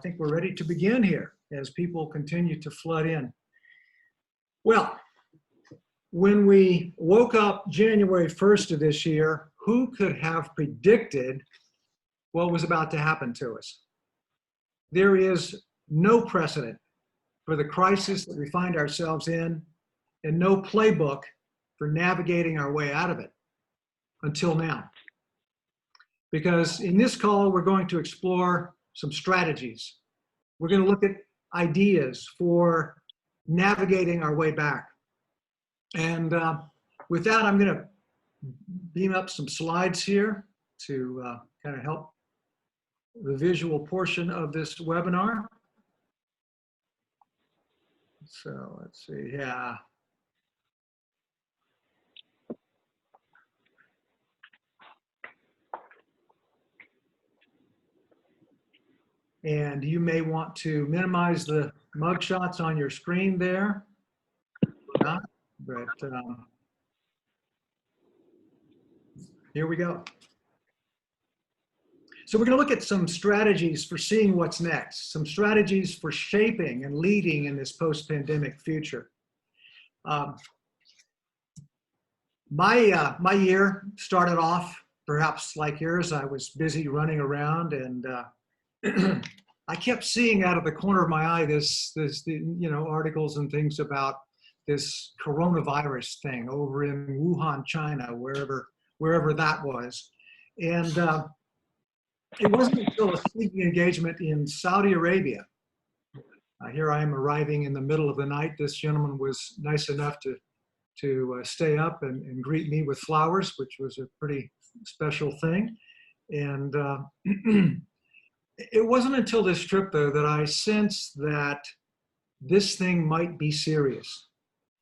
think we're ready to begin here as people continue to flood in. Well, when we woke up January 1st of this year, who could have predicted what was about to happen to us? There is no precedent for the crisis that we find ourselves in, and no playbook for navigating our way out of it until now. Because in this call, we're going to explore some strategies. We're going to look at ideas for navigating our way back. And with that, I'm going to beam up some slides here to kind of help the visual portion of this webinar. So let's see, yeah. And you may want to minimize the mugshots on your screen there. Not, but here we go. So we're going to look at some strategies for seeing what's next, some strategies for shaping and leading in this post-pandemic future. My year started off perhaps like yours. I was busy running around, and I kept seeing out of the corner of my eye this articles and things about this coronavirus thing over in Wuhan, China, wherever that was. And it wasn't until a speaking engagement in Saudi Arabia. Here I am arriving in the middle of the night. This gentleman was nice enough to stay up and greet me with flowers, which was a pretty special thing. And it wasn't until this trip, though, that I sensed that this thing might be serious.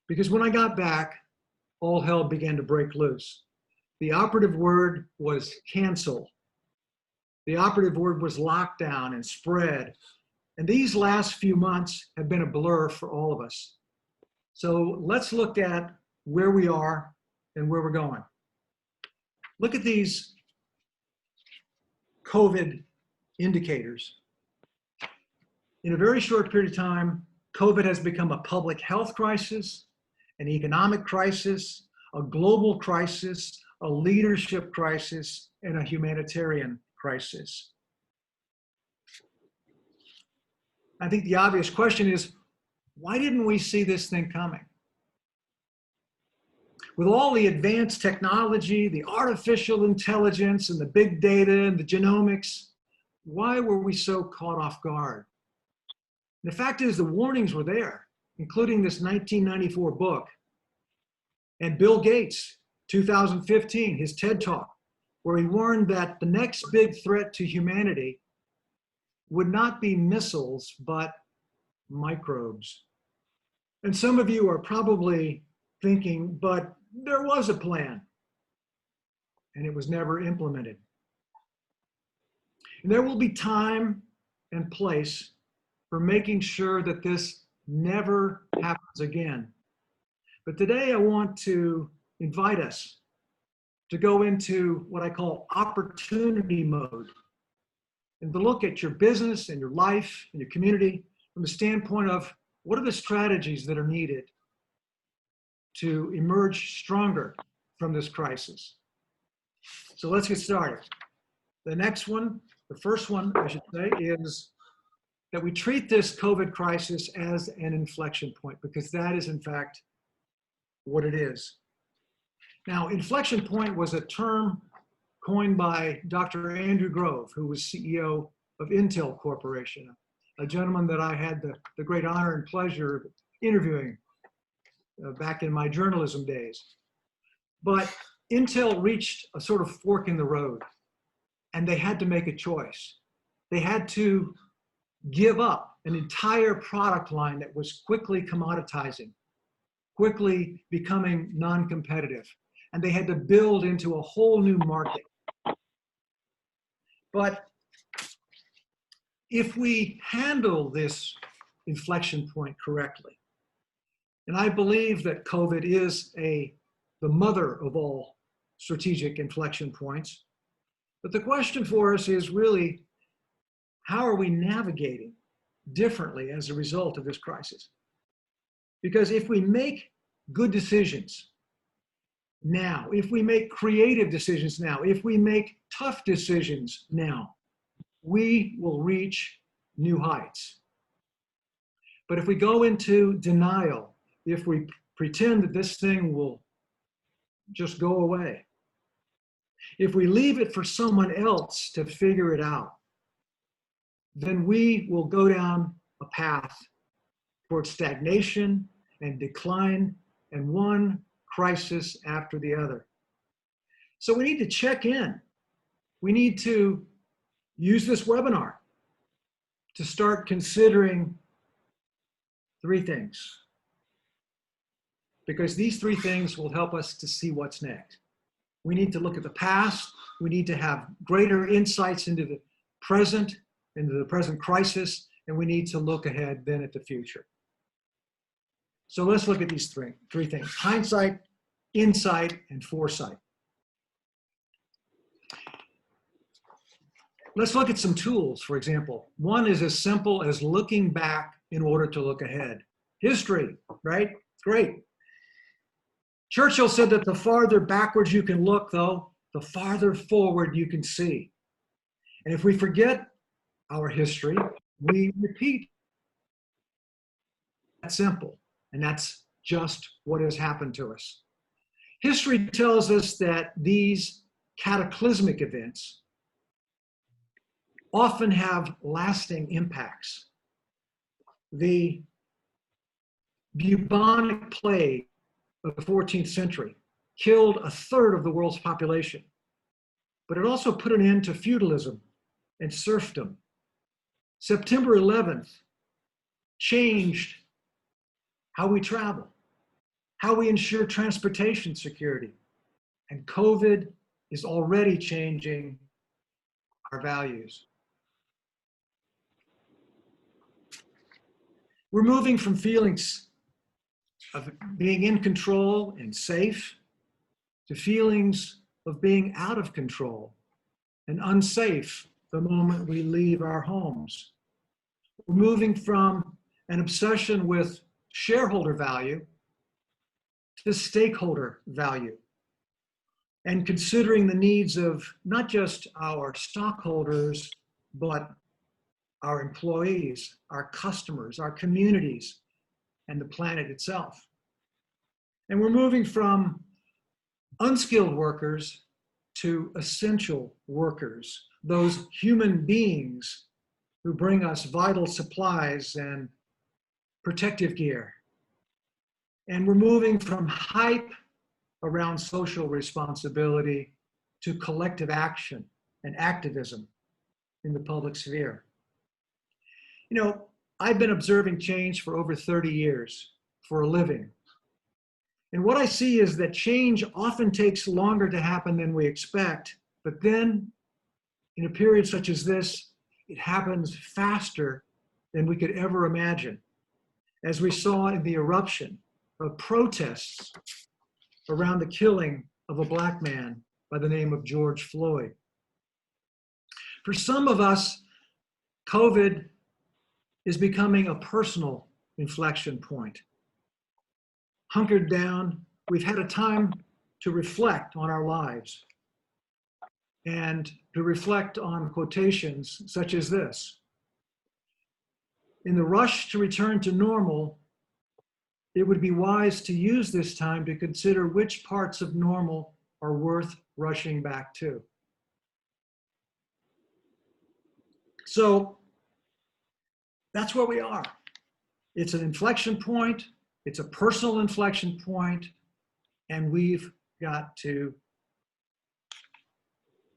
Because when I got back, all hell began to break loose. The operative word was cancel. The operative word was lockdown and spread. And these last few months have been a blur for all of us. So let's look at where we are and where we're going. Look at these COVID indicators. In a very short period of time, COVID has become a public health crisis, an economic crisis, a global crisis, a leadership crisis, and a humanitarian crisis. I think the obvious question is, why didn't we see this thing coming? With all the advanced technology, the artificial intelligence, and the big data, and the genomics, why were we so caught off guard? And the fact is, the warnings were there, including this 1994 book. And Bill Gates, 2015, his TED Talk, where he warned that the next big threat to humanity would not be missiles, but microbes. And some of you are probably thinking, but there was a plan, and it was never implemented. And there will be time and place for making sure that this never happens again. But today I want to invite us to go into what I call opportunity mode, and to look at your business and your life and your community from the standpoint of what are the strategies that are needed to emerge stronger from this crisis. So let's get started. The next one, the first one I should say, is that we treat this COVID crisis as an inflection point, because that is in fact what it is. Now, inflection point was a term coined by Dr. Andrew Grove, who was CEO of Intel Corporation, a gentleman that I had the great honor and pleasure of interviewing back in my journalism days. But Intel reached a sort of fork in the road, and they had to make a choice. They had to give up an entire product line that was quickly commoditizing, quickly becoming non-competitive, and they had to build into a whole new market. But if we handle this inflection point correctly, and I believe that COVID is the mother of all strategic inflection points, but the question for us is really, How are we navigating differently as a result of this crisis? Because if we make good decisions now, if we make creative decisions now, if we make tough decisions now, we will reach new heights. But if we go into denial, if we pretend that this thing will just go away, if we leave it for someone else to figure it out, then we will go down a path towards stagnation and decline, and one crisis after the other. So we need to check in. We need to use this webinar to start considering 3 things, because these 3 things will help us to see what's next. We need to look at the past. We need to have greater insights into the present crisis, and we need to look ahead then at the future. So let's look at these three things: hindsight, insight, and foresight. Let's look at some tools, for example. One is as simple as looking back in order to look ahead. History, right? Great. Churchill said that the farther backwards you can look, though, the farther forward you can see. And if we forget our history, we repeat. That's simple, and that's just what has happened to us. History tells us that these cataclysmic events often have lasting impacts. The bubonic plague of the 14th century killed 1/3 of the world's population, but it also put an end to feudalism and serfdom. September 11th changed how we travel, how we ensure transportation security, and COVID is already changing our values. We're moving from feelings of being in control and safe to feelings of being out of control and unsafe the moment we leave our homes. We're moving from an obsession with shareholder value to stakeholder value, and considering the needs of not just our stockholders, but our employees, our customers, our communities, and the planet itself. And we're moving from unskilled workers to essential workers, those human beings who bring us vital supplies and protective gear. And we're moving from hype around social responsibility to collective action and activism in the public sphere. You know, I've been observing change for over 30 years for a living. And what I see is that change often takes longer to happen than we expect, but then in a period such as this, it happens faster than we could ever imagine, as we saw in the eruption of protests around the killing of a Black man by the name of George Floyd. For some of us, COVID is becoming a personal inflection point. Hunkered down, we've had a time to reflect on our lives and to reflect on quotations such as this: "In the rush to return to normal, it would be wise to use this time to consider which parts of normal are worth rushing back to." So that's where we are. It's an inflection point. It's a personal inflection point, and we've got to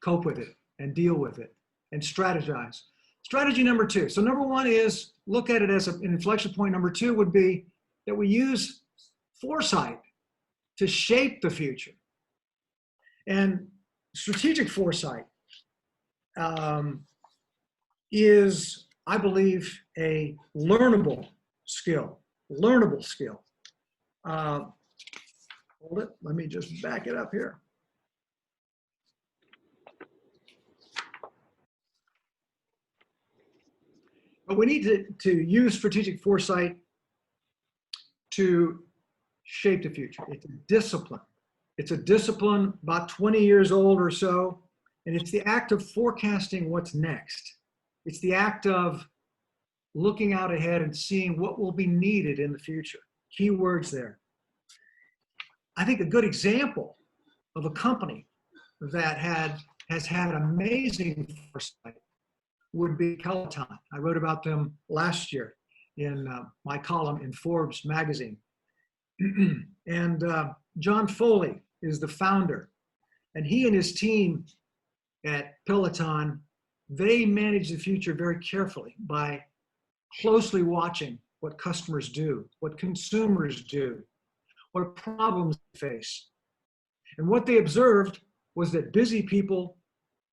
cope with it and deal with it and strategize. Strategy number 2. So number 1 is look at it as an inflection point. Number 2 would be that we use foresight to shape the future. And strategic foresight is, I believe, a learnable skill. Hold it, let me just back it up here. But we need to use strategic foresight to shape the future. It's a discipline. It's a discipline about 20 years old or so, and it's the act of forecasting what's next. It's the act of looking out ahead and seeing what will be needed in the future. Key words there. I think a good example of a company that has had amazing foresight would be Peloton. I wrote about them last year in my column in Forbes magazine. And John Foley is the founder, and he and his team at Peloton, they manage the future very carefully by closely watching what customers do, what consumers do, what problems they face. And what they observed was that busy people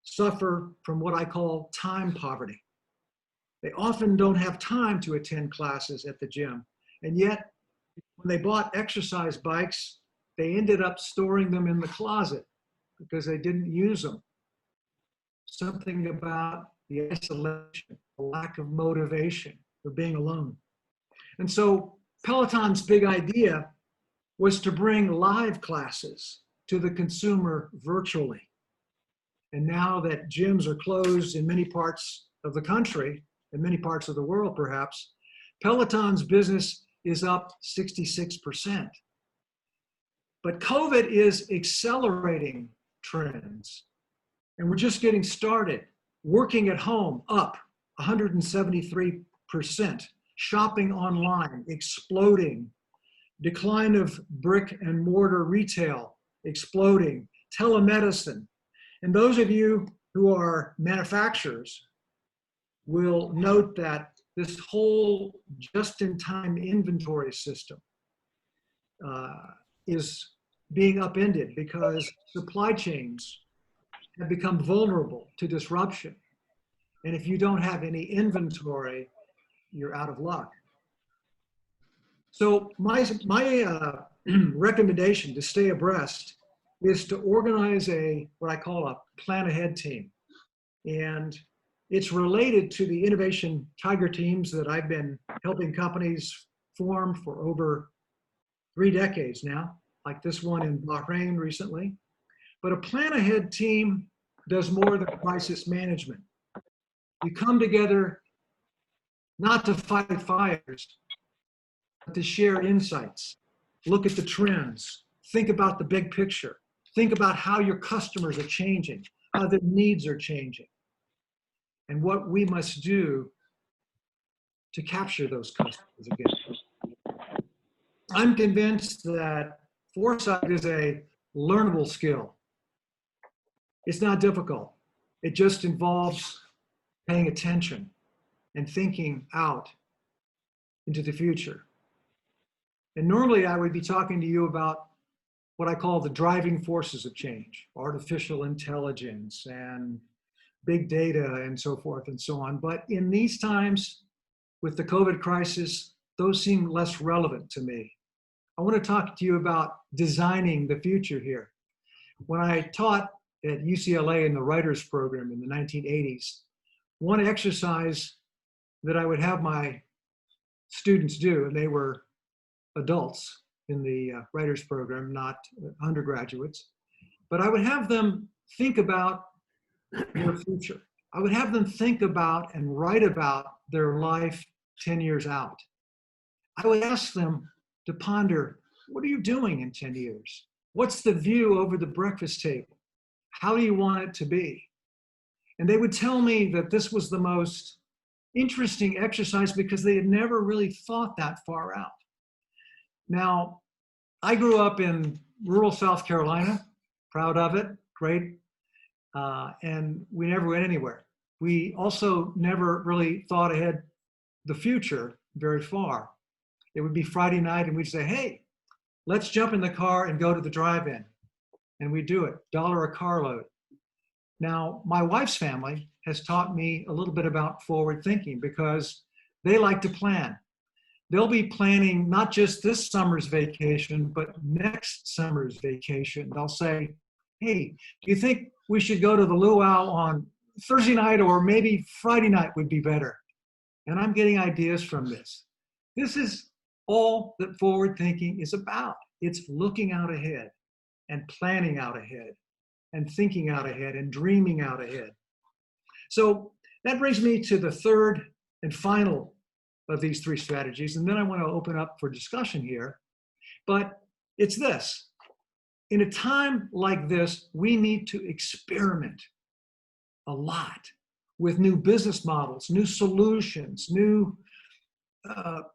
suffer from what I call time poverty. They often don't have time to attend classes at the gym. And yet, when they bought exercise bikes, they ended up storing them in the closet because they didn't use them. Something about the isolation, the lack of motivation for being alone. And so Peloton's big idea was to bring live classes to the consumer virtually. And now that gyms are closed in many parts of the country, in many parts of the world perhaps, Peloton's business is up 66%. But COVID is accelerating trends. And we're just getting started. Working at home up 173%. Shopping online exploding. Decline of brick and mortar retail exploding. Telemedicine. And those of you who are manufacturers will note that this whole just-in-time inventory system is being upended because supply chains have become vulnerable to disruption. And if you don't have any inventory, you're out of luck. So my recommendation to stay abreast is to organize what I call a plan ahead team. And it's related to the innovation tiger teams that I've been helping companies form for over 3 decades now, like this one in Bahrain recently. But a plan ahead team does more than crisis management. You come together not to fight fires, but to share insights, look at the trends, think about the big picture, think about how your customers are changing, how their needs are changing, and what we must do to capture those customers again. I'm convinced that foresight is a learnable skill. It's not difficult. It just involves paying attention and thinking out into the future. And normally I would be talking to you about what I call the driving forces of change, artificial intelligence and big data and so forth and so on. But in these times with the COVID crisis, those seem less relevant to me. I want to talk to you about designing the future here. When I taught at UCLA in the writers program in the 1980s, one exercise that I would have my students do, and they were adults in the writers program, not undergraduates, but I would have them think about their future. I would have them think about and write about their life 10 years out. I would ask them to ponder, what are you doing in 10 years? What's the view over the breakfast table? How do you want it to be? And they would tell me that this was the most interesting exercise because they had never really thought that far out. Now, I grew up in rural South Carolina, proud of it, great, and we never went anywhere. We also never really thought ahead the future very far. It would be Friday night and we'd say, hey, let's jump in the car and go to the drive-in. And we do it, $1 a carload. Now, my wife's family has taught me a little bit about forward thinking because they like to plan. They'll be planning not just this summer's vacation, but next summer's vacation. They'll say, hey, do you think we should go to the luau on Thursday night or maybe Friday night would be better? And I'm getting ideas from this. This is all that forward thinking is about. It's looking out ahead and planning out ahead and thinking out ahead and dreaming out ahead. So that brings me to the third and final of these three strategies. And then I want to open up for discussion here. But it's this. In a time like this, we need to experiment a lot with new business models, new solutions, new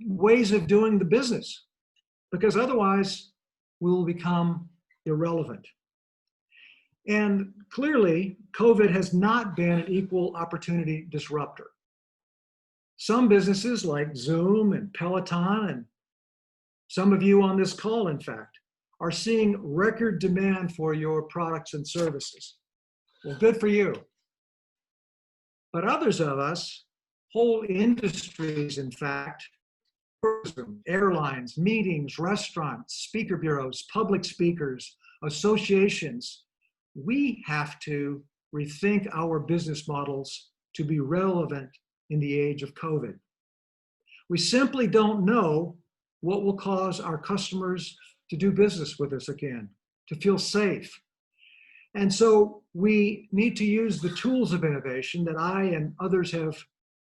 ways of doing the business, because otherwise we will become irrelevant. And clearly, COVID has not been an equal opportunity disruptor. Some businesses like Zoom and Peloton, and some of you on this call, in fact, are seeing record demand for your products and services. Well, good for you. But others of us, whole industries, in fact, airlines, meetings, restaurants, speaker bureaus, public speakers, associations, we have to rethink our business models to be relevant in the age of COVID. We simply don't know what will cause our customers to do business with us again, to feel safe. And so we need to use the tools of innovation that I and others have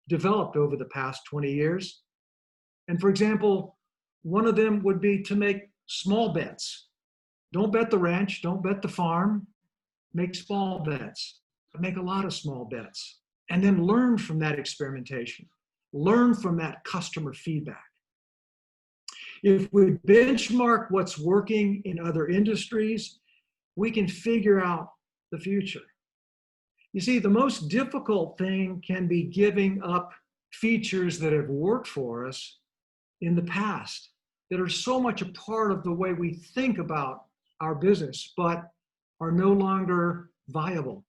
developed over the past 20 years. And for example, one of them would be to make small bets. Don't bet the ranch, don't bet the farm, make small bets, make a lot of small bets, and then learn from that experimentation, learn from that customer feedback. If we benchmark what's working in other industries, we can figure out the future. You see, the most difficult thing can be giving up features that have worked for us in the past, that are so much a part of the way we think about our business, but are no longer viable.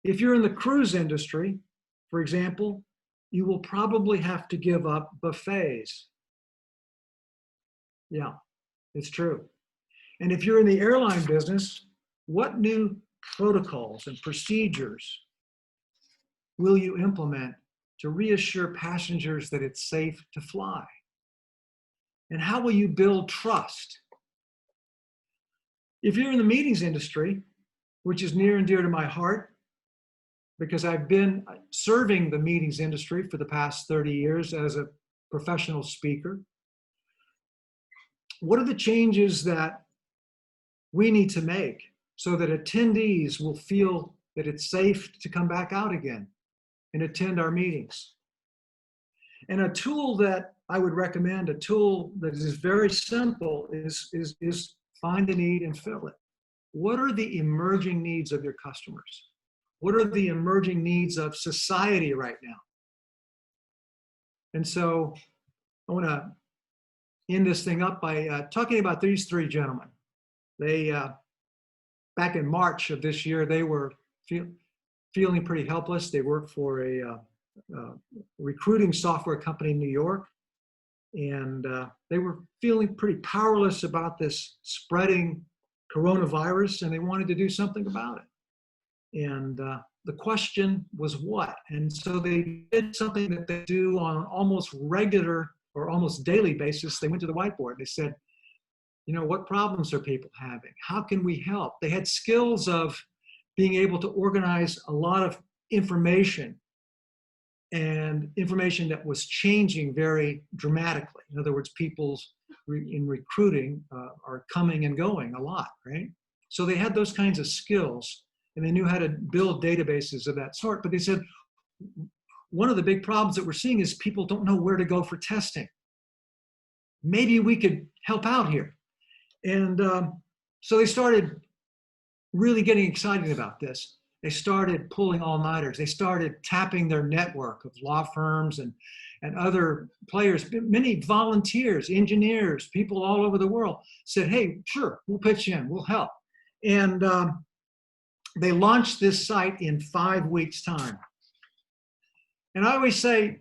If you're in the cruise industry, for example, you will probably have to give up buffets. Yeah, it's true. And if you're in the airline business, what new protocols and procedures will you implement to reassure passengers that it's safe to fly? And how will you build trust? If you're in the meetings industry, which is near and dear to my heart, because I've been serving the meetings industry for the past 30 years as a professional speaker, what are the changes that we need to make so that attendees will feel that it's safe to come back out again and attend our meetings? And a tool that I would recommend, a tool that is very simple, is find a need and fill it. What are the emerging needs of your customers? What are the emerging needs of society right now? And so I want to end this thing up by talking about these three gentlemen. They, back in March of this year, they were feeling pretty helpless. They worked for a recruiting software company in New York, and they were feeling pretty powerless about this spreading coronavirus, and they wanted to do something about it. And the question was what? And so they did something that they do on an almost regular or almost daily basis. They went to the whiteboard. They said, you know, what problems are people having? How can we help? They had skills of being able to organize a lot of information, and information that was changing very dramatically. In other words, people in recruiting are coming and going a lot, right? So they had those kinds of skills, and they knew how to build databases of that sort. But they said, one of the big problems that we're seeing is people don't know where to go for testing. Maybe we could help out here. And so they started really getting excited about this. They started pulling all-nighters. They started tapping their network of law firms and other players. Many volunteers, engineers, people all over the world said, hey, sure, we'll pitch in, we'll help. And they launched this site in 5 weeks' time. And I always say,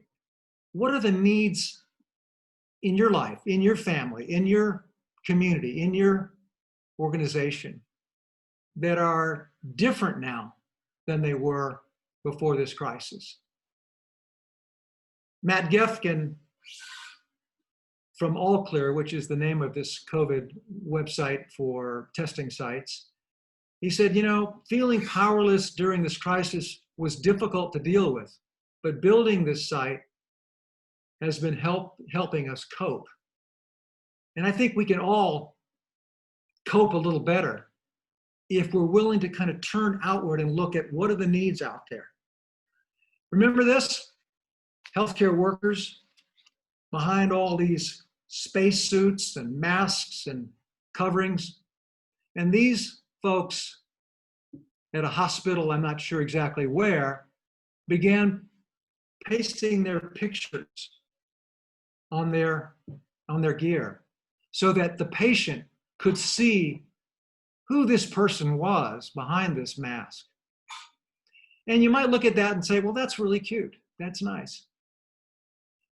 what are the needs in your life, in your family, in your community, in your organization that are different now than they were before this crisis? Matt Gefkin from All Clear, which is the name of this COVID website for testing sites, he said, feeling powerless during this crisis was difficult to deal with, but building this site has been helping us cope. And I think we can all cope a little better if we're willing to kind of turn outward and look at what are the needs out there. Remember this? Healthcare workers behind all these spacesuits and masks and coverings. And these folks at a hospital, I'm not sure exactly where, began pasting their pictures on their gear so that the patient could see who this person was behind this mask. And you might look at that and say, well, that's really cute. That's nice.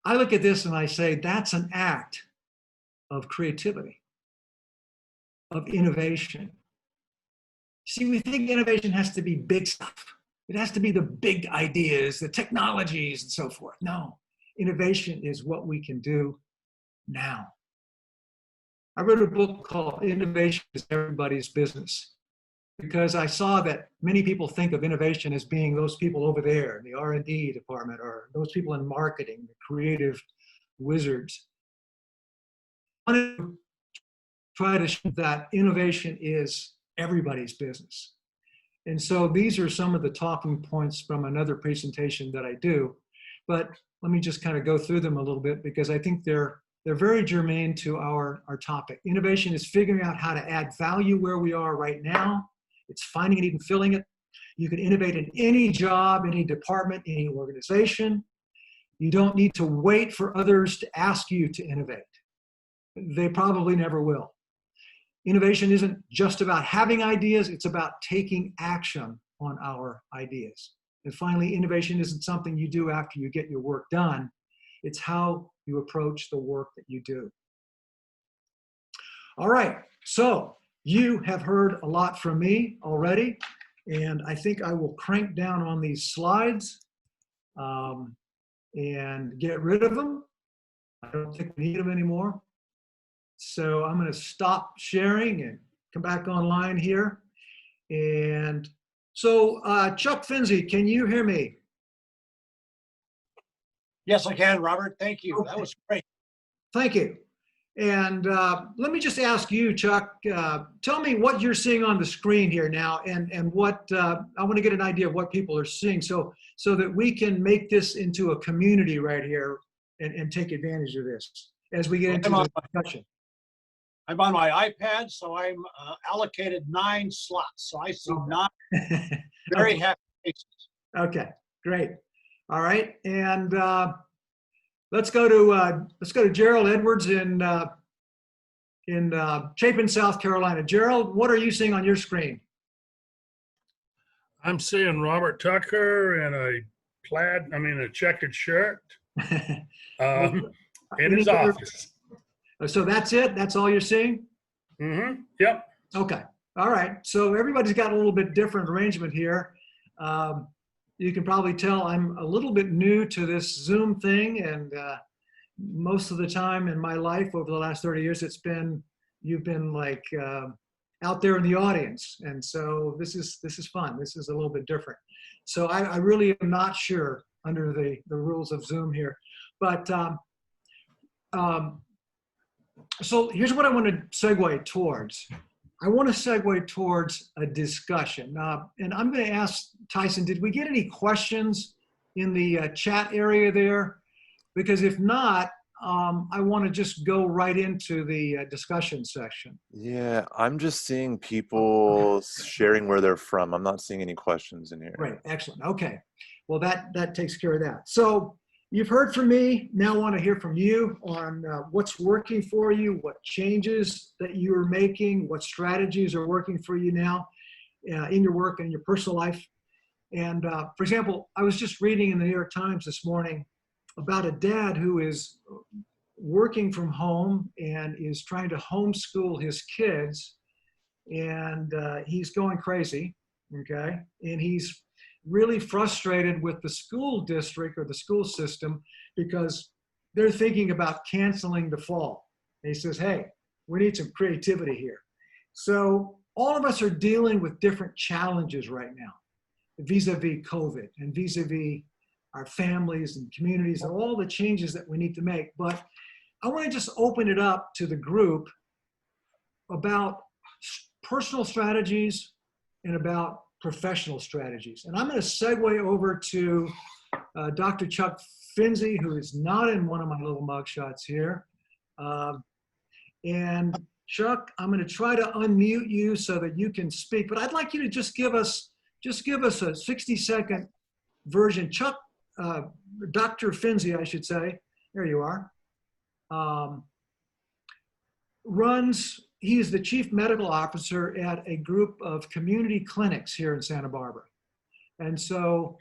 I look at this and I say, that's an act of creativity, of innovation. See, we think innovation has to be big stuff. It has to be the big ideas, the technologies, and so forth. No, innovation is what we can do now. I wrote a book called Innovation is Everybody's Business, because I saw that many people think of innovation as being those people over there in the R&D department, or those people in marketing, the creative wizards. I want to try to show that innovation is everybody's business. And so these are some of the talking points from another presentation that I do, but let me just kind of go through them a little bit because I think they're very germane to our topic. Innovation is figuring out how to add value where we are right now. It's finding a need and filling it. You can innovate in any job, any department, any organization. You don't need to wait for others to ask you to innovate. They probably never will. Innovation isn't just about having ideas, it's about taking action on our ideas. And finally, innovation isn't something you do after you get your work done. It's how you approach the work that you do. All right, so you have heard a lot from me already, and I think I will crank down on these slides and get rid of them. I don't think we need them anymore. So I'm going to stop sharing and come back online here. And so Chuck Finzi, can you hear me? Yes, I can, Robert. Thank you. Okay. That was great. Thank you. And let me just ask you, Chuck, tell me what you're seeing on the screen here now, and what I want to get an idea of what people are seeing, so that we can make this into a community right here and take advantage of this as we get into the discussion. I'm on my iPad, so I'm allocated 9 slots. So I see 9 very happy faces. Okay, great. All right, and let's go to Gerald Edwards in Chapin, South Carolina. Gerald, what are you seeing on your screen? I'm seeing Robert Tucker in a checkered shirt in his office. So that's it? That's all you're seeing? Mm-hmm. Yep. Okay. All right. So everybody's got a little bit different arrangement here. You can probably tell I'm a little bit new to this Zoom thing, and most of the time in my life over the last 30 years, you've been like out there in the audience, and so this is fun. This is a little bit different. So I really am not sure under the rules of Zoom here, but so here's what I want to segue towards. I want to segue towards a discussion. And I'm going to ask Tyson, did we get any questions in the chat area there? Because if not, I want to just go right into the discussion section. Yeah, I'm just seeing people sharing where they're from. I'm not seeing any questions in here. Great, excellent. Okay, well that takes care of that. So you've heard from me. Now I want to hear from you on what's working for you, what changes that you are making, what strategies are working for you now in your work and your personal life. And for example, I was just reading in the New York Times this morning about a dad who is working from home and is trying to homeschool his kids, and he's going crazy, okay? And he's really frustrated with the school district or the school system because they're thinking about canceling the fall. And he says, hey, we need some creativity here. So all of us are dealing with different challenges right now, vis-a-vis COVID and vis-a-vis our families and communities and all the changes that we need to make. But I want to just open it up to the group about personal strategies and about professional strategies. And I'm going to segue over to Dr. Chuck Finzi, who is not in one of my little mug shots here. And Chuck, I'm going to try to unmute you so that you can speak, but I'd like you to just give us a 60-second version. Chuck, Dr. Finzi, I should say, there you are, he is the chief medical officer at a group of community clinics here in Santa Barbara. And so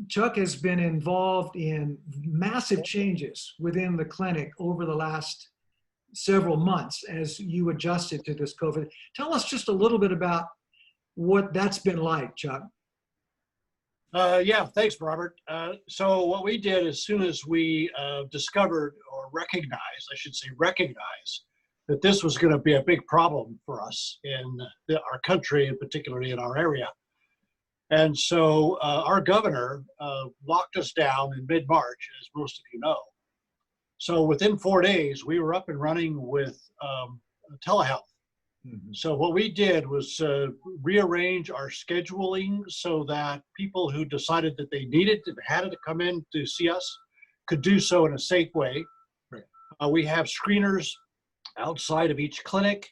Chuck has been involved in massive changes within the clinic over the last several months as you adjusted to this COVID. Tell us just a little bit about what that's been like, Chuck. Yeah, thanks, Robert. So what we did as soon as we discovered or recognized, I should say recognize, that this was going to be a big problem for us in our country and particularly in our area. And so our governor locked us down in mid-March, as most of you know. So within 4 days, we were up and running with telehealth. Mm-hmm. So what we did was rearrange our scheduling so that people who decided that they had to come in to see us could do so in a safe way. Right. We have screeners outside of each clinic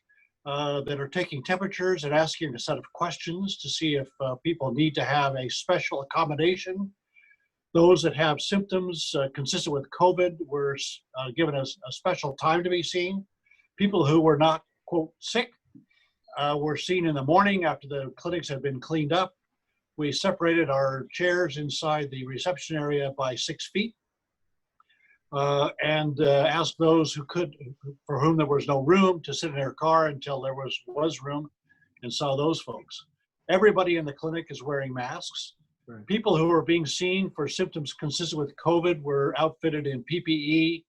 that are taking temperatures and asking a set of questions to see if people need to have a special accommodation. Those that have symptoms consistent with COVID were given a special time to be seen. People who were not, quote, sick were seen in the morning after the clinics had been cleaned up. We separated our chairs inside the reception area by 6 feet and asked those for whom there was no room, to sit in their car until there was room, and saw those folks. Everybody in the clinic is wearing masks. Right. People who are being seen for symptoms consistent with COVID were outfitted in PPE.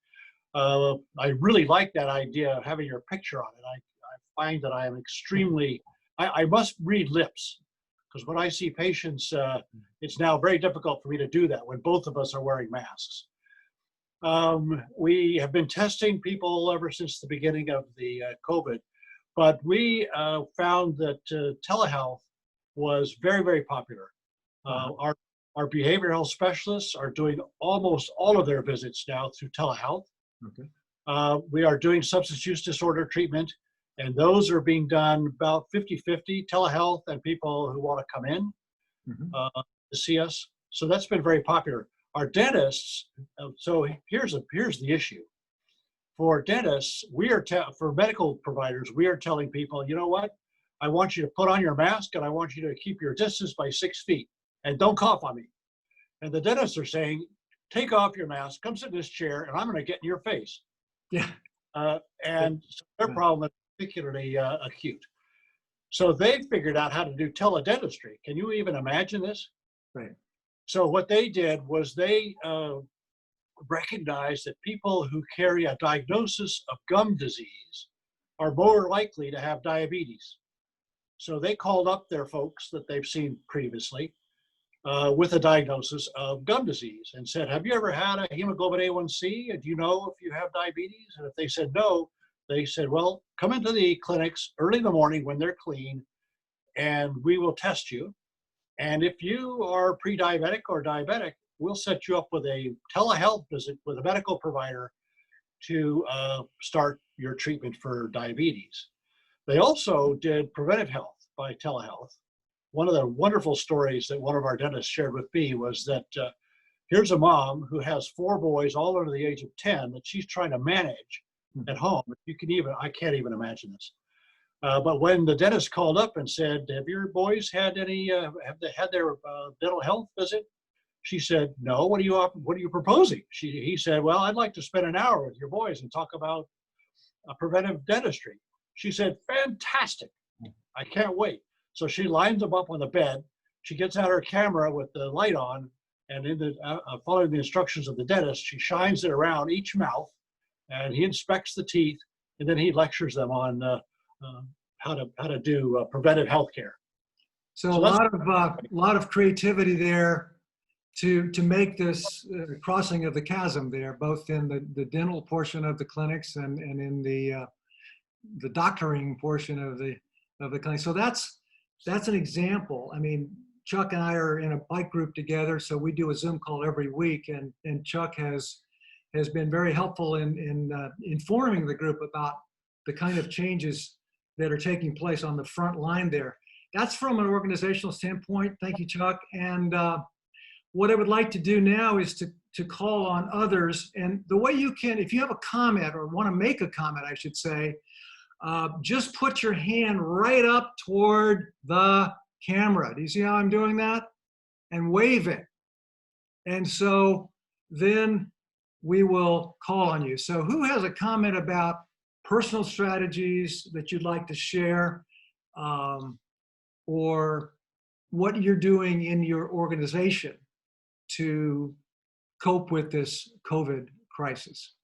I really like that idea of having your picture on it. I find that I am extremely, I must read lips, because when I see patients, it's now very difficult for me to do that when both of us are wearing masks. We have been testing people ever since the beginning of the COVID, but we found that telehealth was very, very popular. Our behavioral health specialists are doing almost all of their visits now through telehealth. Okay. We are doing substance use disorder treatment, and those are being done about 50-50, telehealth and people who want to come in to see us. So that's been very popular. Our dentists, so here's the issue. For dentists, for medical providers, we are telling people, you know what? I want you to put on your mask and I want you to keep your distance by 6 feet and don't cough on me. And the dentists are saying, take off your mask, come sit in this chair, and I'm going to get in your face. Yeah. And so their problem is particularly acute. So they figured out how to do teledentistry. Can you even imagine this? Right. So what they did was they recognized that people who carry a diagnosis of gum disease are more likely to have diabetes. So they called up their folks that they've seen previously with a diagnosis of gum disease and said, have you ever had a hemoglobin A1C? And do you know if you have diabetes? And if they said no, they said, well, come into the clinics early in the morning when they're clean and we will test you. And if you are pre-diabetic or diabetic, we'll set you up with a telehealth visit with a medical provider to start your treatment for diabetes. They also did preventive health by telehealth. One of the wonderful stories that one of our dentists shared with me was that here's a mom who has 4 boys all under the age of 10 that she's trying to manage at home. I can't even imagine this. But when the dentist called up and said, have your boys had any, have they had their dental health visit? She said, no, what are you proposing? He said, well, I'd like to spend an hour with your boys and talk about preventive dentistry. She said, fantastic. I can't wait. So she lines them up on the bed. she gets out her camera with the light on, and in the following the instructions of the dentist, she shines it around each mouth, and he inspects the teeth, and then he lectures them on how to do preventive health care. So So a lot of creativity there to make this crossing of the chasm there, both in the dental portion of the clinics and in the doctoring portion of the clinic. So that's an example. I mean, Chuck and I are in a bike group together, so we do a Zoom call every week, and Chuck has been very helpful in informing the group about the kind of changes that are taking place on the front line there. That's from an organizational standpoint. Thank you, Chuck. And what I would like to do now is to call on others. And the way you can, if you have a comment or want to make a comment, I should say, just put your hand right up toward the camera. Do you see how I'm doing that? And wave it. And so then we will call on you. So who has a comment about personal strategies that you'd like to share, or what you're doing in your organization to cope with this COVID crisis?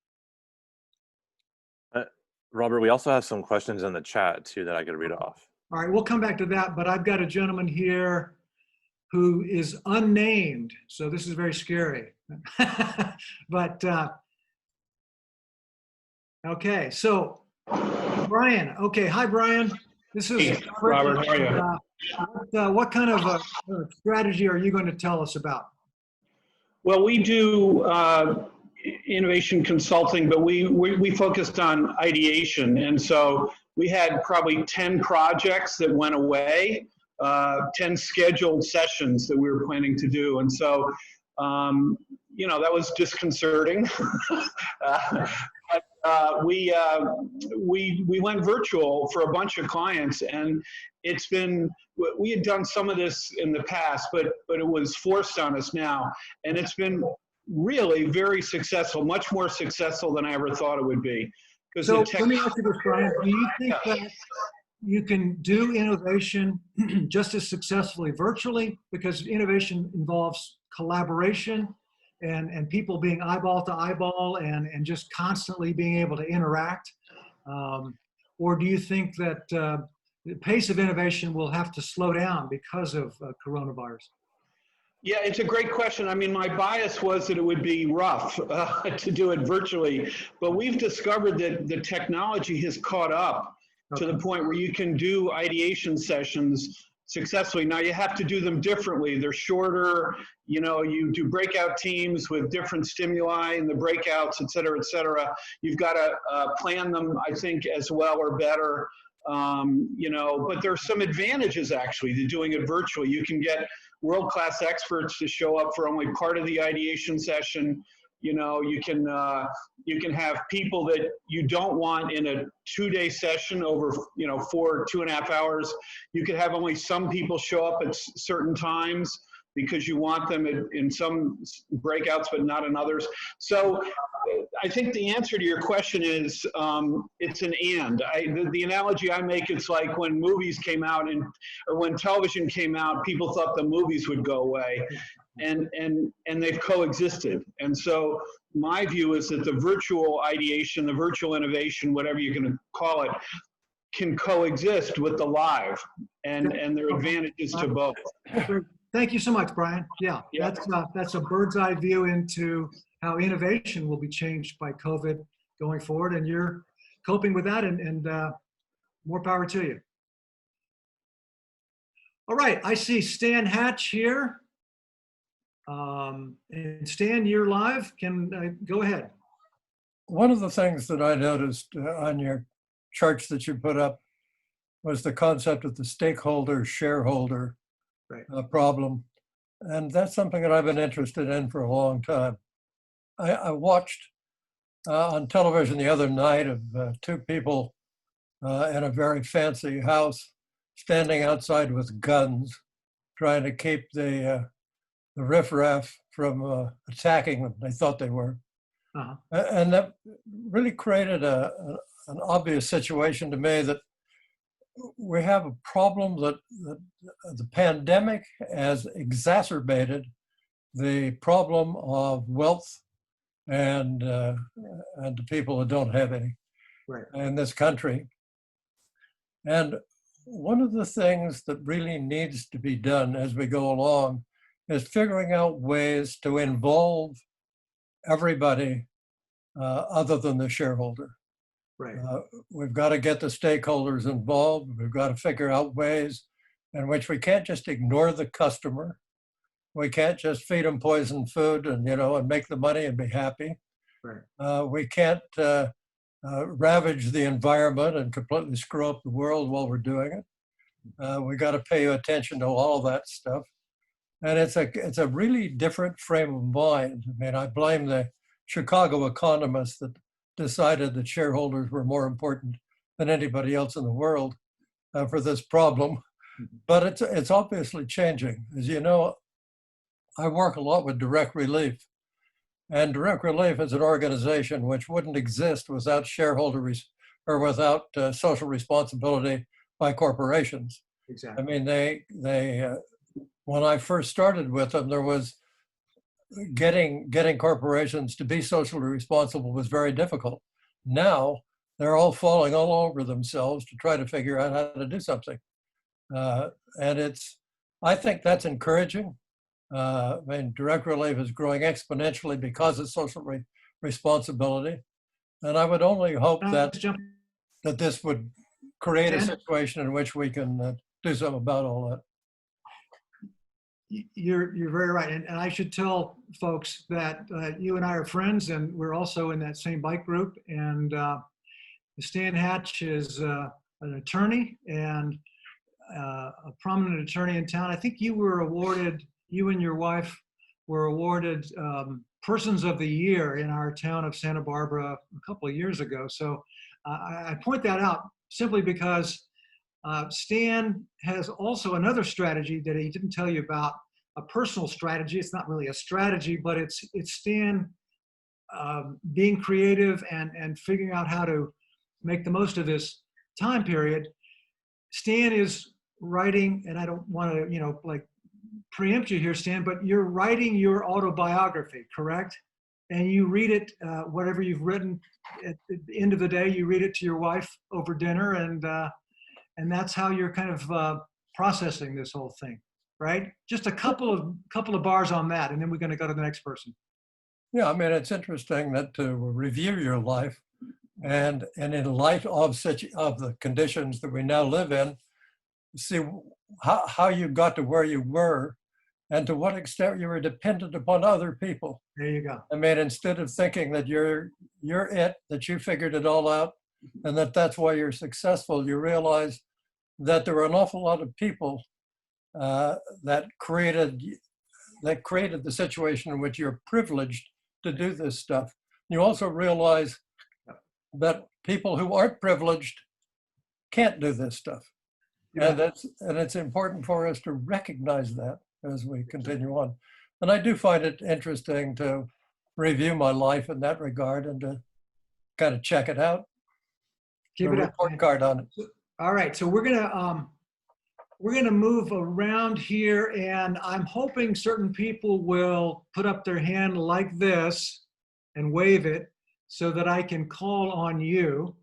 Robert, we also have some questions in the chat too that I could read off. All right, we'll come back to that, but I've got a gentleman here who is unnamed, so this is very scary. But okay, so Brian. Okay, hi Brian. This is Hey, Robert. How are you? What kind of strategy are you going to tell us about? Well, we do innovation consulting, but we focused on ideation, and so we had probably 10 projects that went away, 10 scheduled sessions that we were planning to do, and so you know, that was disconcerting. We went virtual for a bunch of clients, and it's been, we had done some of this in the past, but it was forced on us now, and it's been really very successful, much more successful than I ever thought it would be. So let me ask you this, Brian. Do you think that you can do innovation just as successfully virtually? Because innovation involves collaboration and people being eyeball to eyeball and just constantly being able to interact. Or do you think that the pace of innovation will have to slow down because of coronavirus? Yeah, it's a great question. I mean, my bias was that it would be rough to do it virtually, but we've discovered that the technology has caught up to the point where you can do ideation sessions successfully. Now you have to do them differently. They're shorter, you know, you do breakout teams with different stimuli in the breakouts, et cetera, et cetera. You've got to plan them, I think, as well or better. You know, but there's some advantages actually to doing it virtually. You can get world-class experts to show up for only part of the ideation session. You know, you can have people that you don't want in a 2-day session over, you know, 2.5 hours. You could have only some people show up at certain times because you want them in some breakouts, but not in others. So I think the answer to your question is it's an and. The analogy I make, it's like when movies came out or when television came out, people thought the movies would go away, and they've coexisted. And so my view is that the virtual ideation, the virtual innovation, whatever you're going to call it, can coexist with the live, and there are advantages to both. Thank you so much, Brian. Yeah, that's a bird's eye view into how innovation will be changed by COVID going forward, and you're coping with that, and more power to you. All right, I see Stan Hatch here. And Stan, you're live. Can go ahead. One of the things that I noticed on your charts that you put up was the concept of the stakeholder shareholder problem. And that's something that I've been interested in for a long time. I watched on television the other night of two people in a very fancy house standing outside with guns, trying to keep the riffraff from attacking them. They thought they were. And that really created an obvious situation to me that we have a problem that the pandemic has exacerbated the problem of wealth and the people that don't have any Right. in this country. And one of the things that really needs to be done as we go along is figuring out ways to involve everybody other than the shareholder. Right. We've got to get the stakeholders involved. We've got to figure out ways in which we can't just ignore the customer. We can't just feed them poisoned food and, and make the money and be happy. Right. We can't ravage the environment and completely screw up the world while we're doing it. We got to pay attention to all of that stuff. And it's a really different frame of mind. I mean, I blame the Chicago economists that decided that shareholders were more important than anybody else in the world for this problem. But it's obviously changing. As you know, I work a lot with Direct Relief. And Direct Relief is an organization which wouldn't exist without or without social responsibility by corporations. Exactly. I mean, they when I first started with them, there was getting corporations to be socially responsible was very difficult. Now they're all falling all over themselves to try to figure out how to do something. And I think that's encouraging. I mean, Direct Relief is growing exponentially because of social responsibility. And I would only hope that this would create a situation in which we can do something about all that. You're very right. And I should tell folks that you and I are friends, and we're also in that same bike group. And Stan Hatch is an attorney and a prominent attorney in town. I think you and your wife were awarded Persons of the Year in our town of Santa Barbara a couple of years ago. So I point that out simply because Stan has also another strategy that he didn't tell you about, a personal strategy. It's not really a strategy, but it's Stan being creative and figuring out how to make the most of this time period. Stan is writing, and I don't want to, preempt you here, Stan, but you're writing your autobiography, correct? And you read it, whatever you've written, at the end of the day, you read it to your wife over dinner, and that's how you're kind of processing this whole thing, right? Just a couple of bars on that, and then we're going to go to the next person. Yeah, I mean, it's interesting that to review your life, and in light of the conditions that we now live in, see how you got to where you were, and to what extent you were dependent upon other people. There you go. I mean, instead of thinking that you're it, that you figured it all out, and that's why you're successful, you realize that there were an awful lot of people that created the situation in which you're privileged to do this stuff. You also realize that people who aren't privileged can't do this stuff. Yeah. And it's important for us to recognize that as we continue on. And I do find it interesting to review my life in that regard and to kind of check it out. Keep it up. Report card on it. All right, so we're gonna move around here, and I'm hoping certain people will put up their hand like this and wave it so that I can call on you.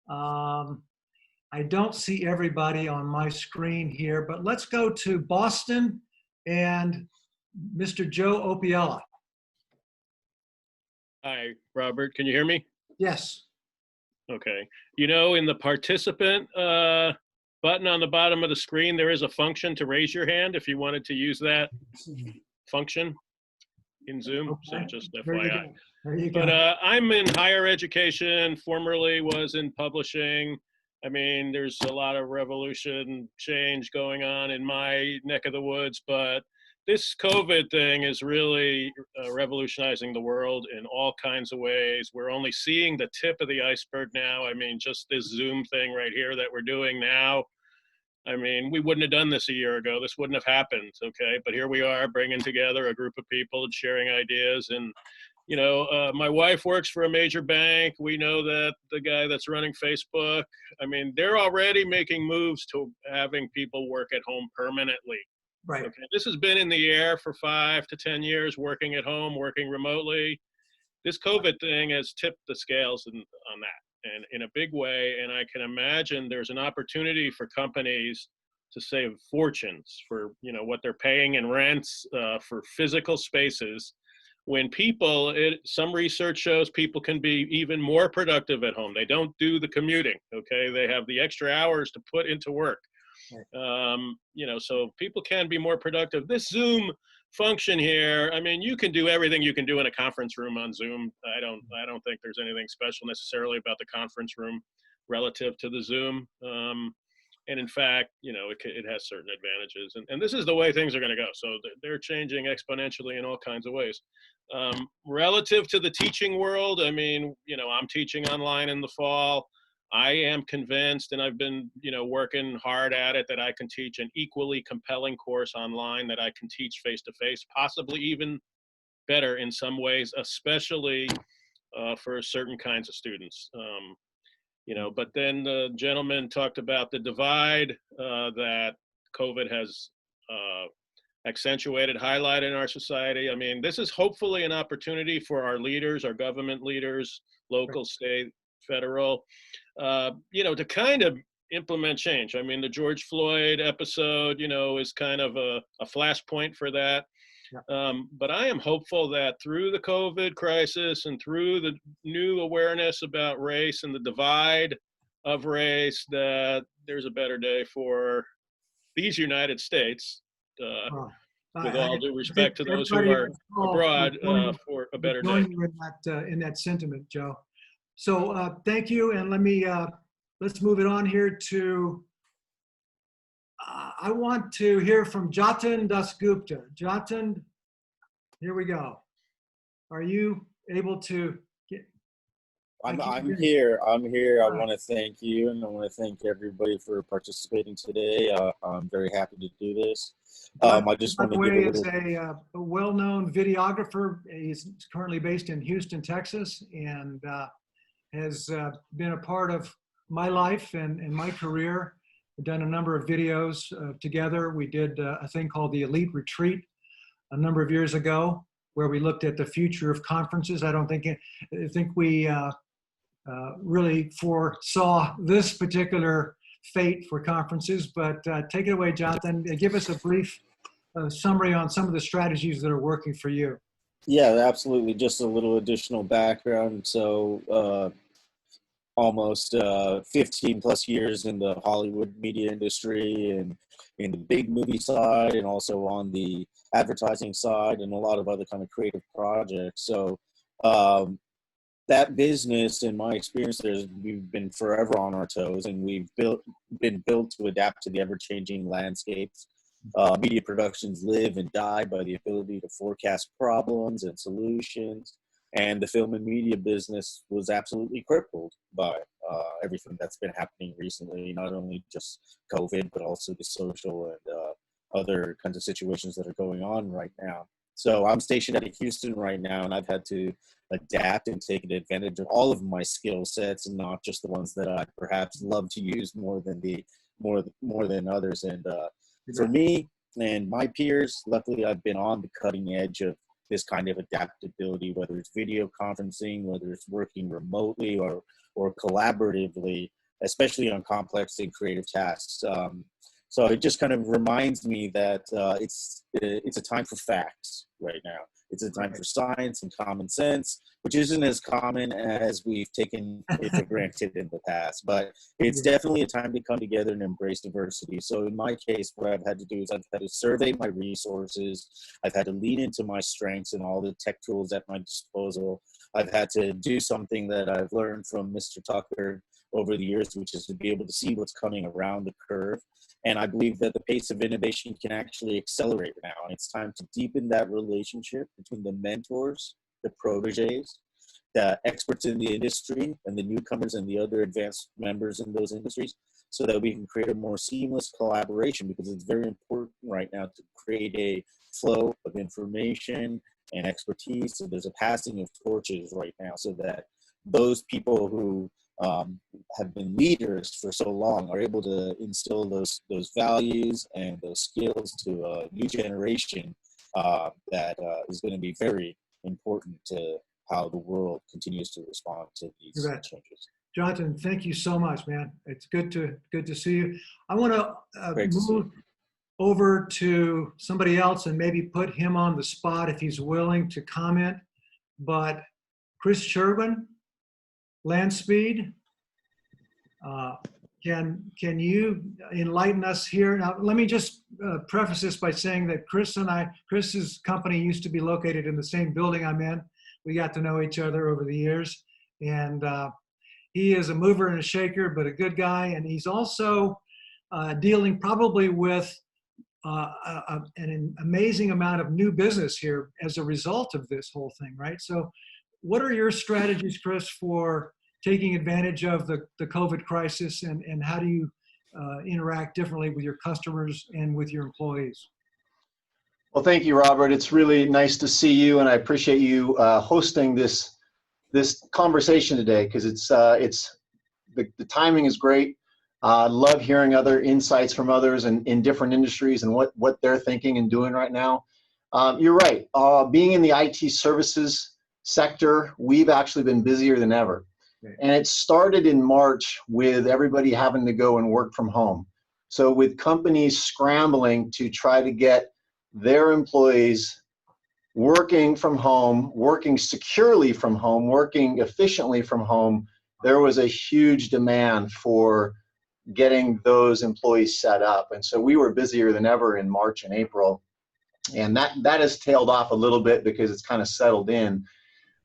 I don't see everybody on my screen here, but let's go to Boston and Mr. Joe Opiella. Hi, Robert. Can you hear me? Yes. Okay. In the participant button on the bottom of the screen, there is a function to raise your hand if you wanted to use that function in Zoom. Okay. So just FYI. There you go. But I'm in higher education, formerly was in publishing. I mean, there's a lot of revolution change going on in my neck of the woods, but this COVID thing is really revolutionizing the world in all kinds of ways. We're only seeing the tip of the iceberg now. I mean, just this Zoom thing right here that we're doing now. I mean, we wouldn't have done this a year ago. This wouldn't have happened, okay? But here we are bringing together a group of people and sharing ideas. And My wife works for a major bank. We know that the guy that's running Facebook, I mean, they're already making moves to having people work at home permanently. Right. Okay. This has been in the air for 5 to 10 years, working at home, working remotely. This COVID thing has tipped the scales on that, and in a big way. And I can imagine there's an opportunity for companies to save fortunes for, what they're paying in rents for physical spaces. When some research shows people can be even more productive at home. They don't do the commuting, okay? They have the extra hours to put into work. So people can be more productive. This Zoom function here, I mean, you can do everything you can do in a conference room on Zoom. I don't think there's anything special necessarily about the conference room relative to the Zoom. And in fact, it has certain advantages. And this is the way things are going to go. So they're changing exponentially in all kinds of ways. Relative to the teaching world, I mean, I'm teaching online in the fall. I am convinced, and I've been, working hard at it, that I can teach an equally compelling course online that I can teach face-to-face, possibly even better in some ways, especially for certain kinds of students. But then the gentleman talked about the divide that COVID has accentuated, highlighted in our society. I mean, this is hopefully an opportunity for our leaders, our government leaders, local, state, federal, to kind of implement change. I mean, the George Floyd episode, is kind of a flashpoint for that. But I am hopeful that through the COVID crisis and through the new awareness about race and the divide of race, that there's a better day for these United States, with all due respect to those who are abroad, for a better day. In that sentiment, Joe. So thank you, and let's move it on here to. I want to hear from Jatin Dasgupta. Jatin, here we go. Are you able to get? I'm here. I want to thank you, and I want to thank everybody for participating today. I'm very happy to do this. I just want to give a little. A well-known videographer. He's currently based in Houston, Texas, and has been a part of my life and my career. We've done a number of videos together. We did a thing called the Elite Retreat a number of years ago, where we looked at the future of conferences. I think we really foresaw this particular fate for conferences, but take it away, Jonathan. Give us a brief summary on some of the strategies that are working for you. Yeah, absolutely. Just a little additional background. So almost 15 plus years in the Hollywood media industry and in the big movie side, and also on the advertising side and a lot of other kind of creative projects. So that business, in my experience, we've been forever on our toes, and we've been built to adapt to the ever-changing landscapes. Media productions live and die by the ability to forecast problems and solutions. And the film and media business was absolutely crippled by everything that's been happening recently, not only just COVID, but also the social and other kinds of situations that are going on right now. So I'm stationed out of Houston right now, and I've had to adapt and take advantage of all of my skill sets, and not just the ones that I perhaps love to use more than others. And for me and my peers, luckily I've been on the cutting edge of this kind of adaptability, whether it's video conferencing, whether it's working remotely or collaboratively, especially on complex and creative tasks. So it just kind of reminds me that it's a time for facts right now. It's a time for science and common sense, which isn't as common as we've taken it for granted in the past. But it's definitely a time to come together and embrace diversity. So in my case, what I've had to do is I've had to survey my resources. I've had to lean into my strengths and all the tech tools at my disposal. I've had to do something that I've learned from Mr. Tucker over the years, which is to be able to see what's coming around the curve. And I believe that the pace of innovation can actually accelerate now. And it's time to deepen that relationship between the mentors, the proteges, the experts in the industry, and the newcomers and the other advanced members in those industries, so that we can create a more seamless collaboration, because it's very important right now to create a flow of information and expertise. So there's a passing of torches right now, so that those people who have been leaders for so long are able to instill those values and those skills to a new generation that is going to be very important to how the world continues to respond to these changes. Jonathan, thank you so much, man. It's good to see you. I want to move over to somebody else and maybe put him on the spot if he's willing to comment. But Chris Sherwin, Landspeed, can you enlighten us here? Now, let me just preface this by saying that Chris's company used to be located in the same building I'm in. We got to know each other over the years, and he is a mover and a shaker, but a good guy, and he's also dealing probably with an amazing amount of new business here as a result of this whole thing, right? So what are your strategies, Chris, for taking advantage of the COVID crisis, and how do you interact differently with your customers and with your employees? Well, thank you, Robert. It's really nice to see you, and I appreciate you hosting this conversation today, because it's the timing is great. Love hearing other insights from others in different industries and what they're thinking and doing right now. You're right. Being in the IT services sector, we've actually been busier than ever. And it started in March with everybody having to go and work from home. So with companies scrambling to try to get their employees working from home, working securely from home, working efficiently from home, there was a huge demand for getting those employees set up. And so we were busier than ever in March and April. And that has tailed off a little bit because it's kind of settled in.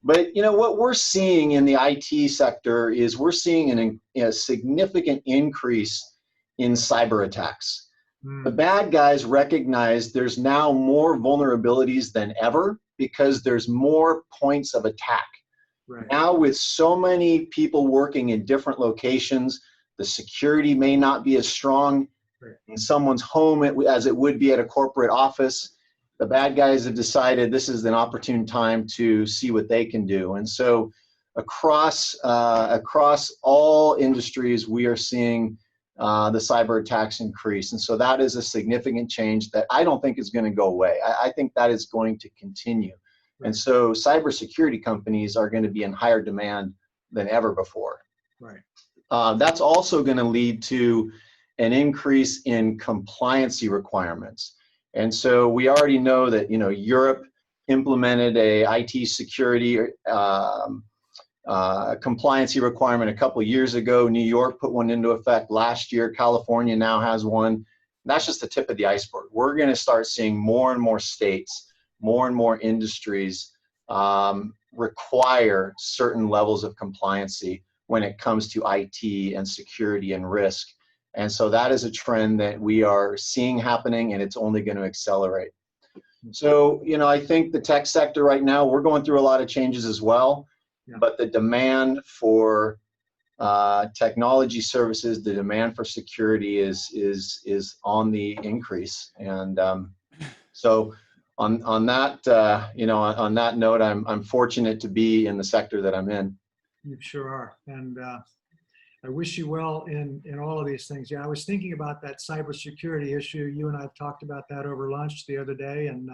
But you know what we're seeing in the IT sector is we're seeing a significant increase in cyber attacks. The bad guys recognize there's now more vulnerabilities than ever because there's more points of attack. Right. Now with so many people working in different locations, the security may not be as strong in someone's home as it would be at a corporate office. The bad guys have decided this is an opportune time to see what they can do. And so across all industries, we are seeing the cyber attacks increase. And so that is a significant change that I don't think is going to go away. I think that is going to continue. Right. And so cybersecurity companies are going to be in higher demand than ever before. Right. That's also going to lead to an increase in compliancy requirements. And so we already know that, Europe implemented a IT security compliancy requirement a couple of years ago. New York put one into effect last year. California now has one. That's just the tip of the iceberg. We're going to start seeing more and more states, more and more industries require certain levels of compliancy when it comes to IT and security and risk. And so that is a trend that we are seeing happening, and it's only going to accelerate. So, I think the tech sector right now, we're going through a lot of changes as well, but the demand for technology services, the demand for security is on the increase. And so on that, on that note, I'm fortunate to be in the sector that I'm in. You sure are. And I wish you well in all of these things. Yeah, I was thinking about that cybersecurity issue. You and I talked about that over lunch the other day. And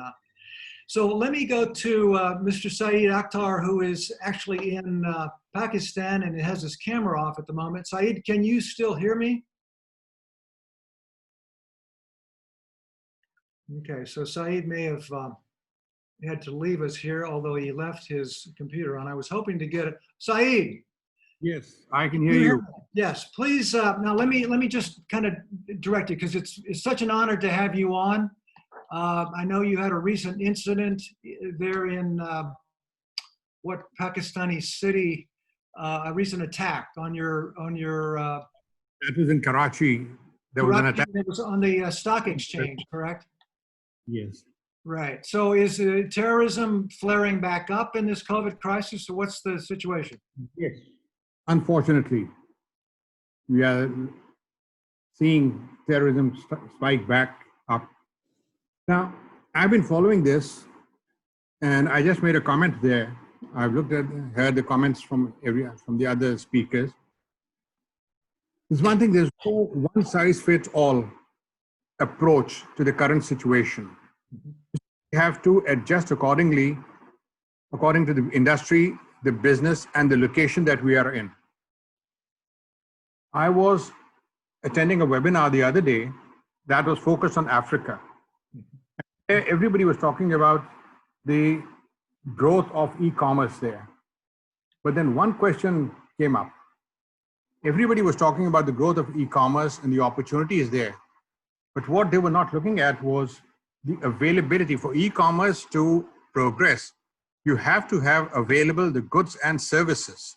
so let me go to Mr. Saeed Akhtar, who is actually in Pakistan and has his camera off at the moment. Saeed, can you still hear me? Okay, so Saeed may have had to leave us here, although he left his computer on. I was hoping to get it. Saeed. Yes, I can hear you. Yes, please. Now let me just kind of direct you, because it's such an honor to have you on. I know you had a recent incident there in what Pakistani city? A recent attack on your. That was in Karachi. There was an attack. It was on the stock exchange, correct? Yes. Right. So is terrorism flaring back up in this COVID crisis, or what's the situation? Yes. Unfortunately, we are seeing terrorism spike back up. Now, I've been following this And I just made a comment there. I've heard the comments from the other speakers. There's one thing, there's no one size fits all approach to the current situation. We have to adjust accordingly, according to the industry, the business, and the location that we are in. I was attending a webinar the other day that was focused on Africa. Everybody was talking about the growth of e-commerce there. But then one question came up. Everybody was talking about the growth of e-commerce and the opportunities there. But what they were not looking at was the availability. For e-commerce to progress, you have to have available the goods and services.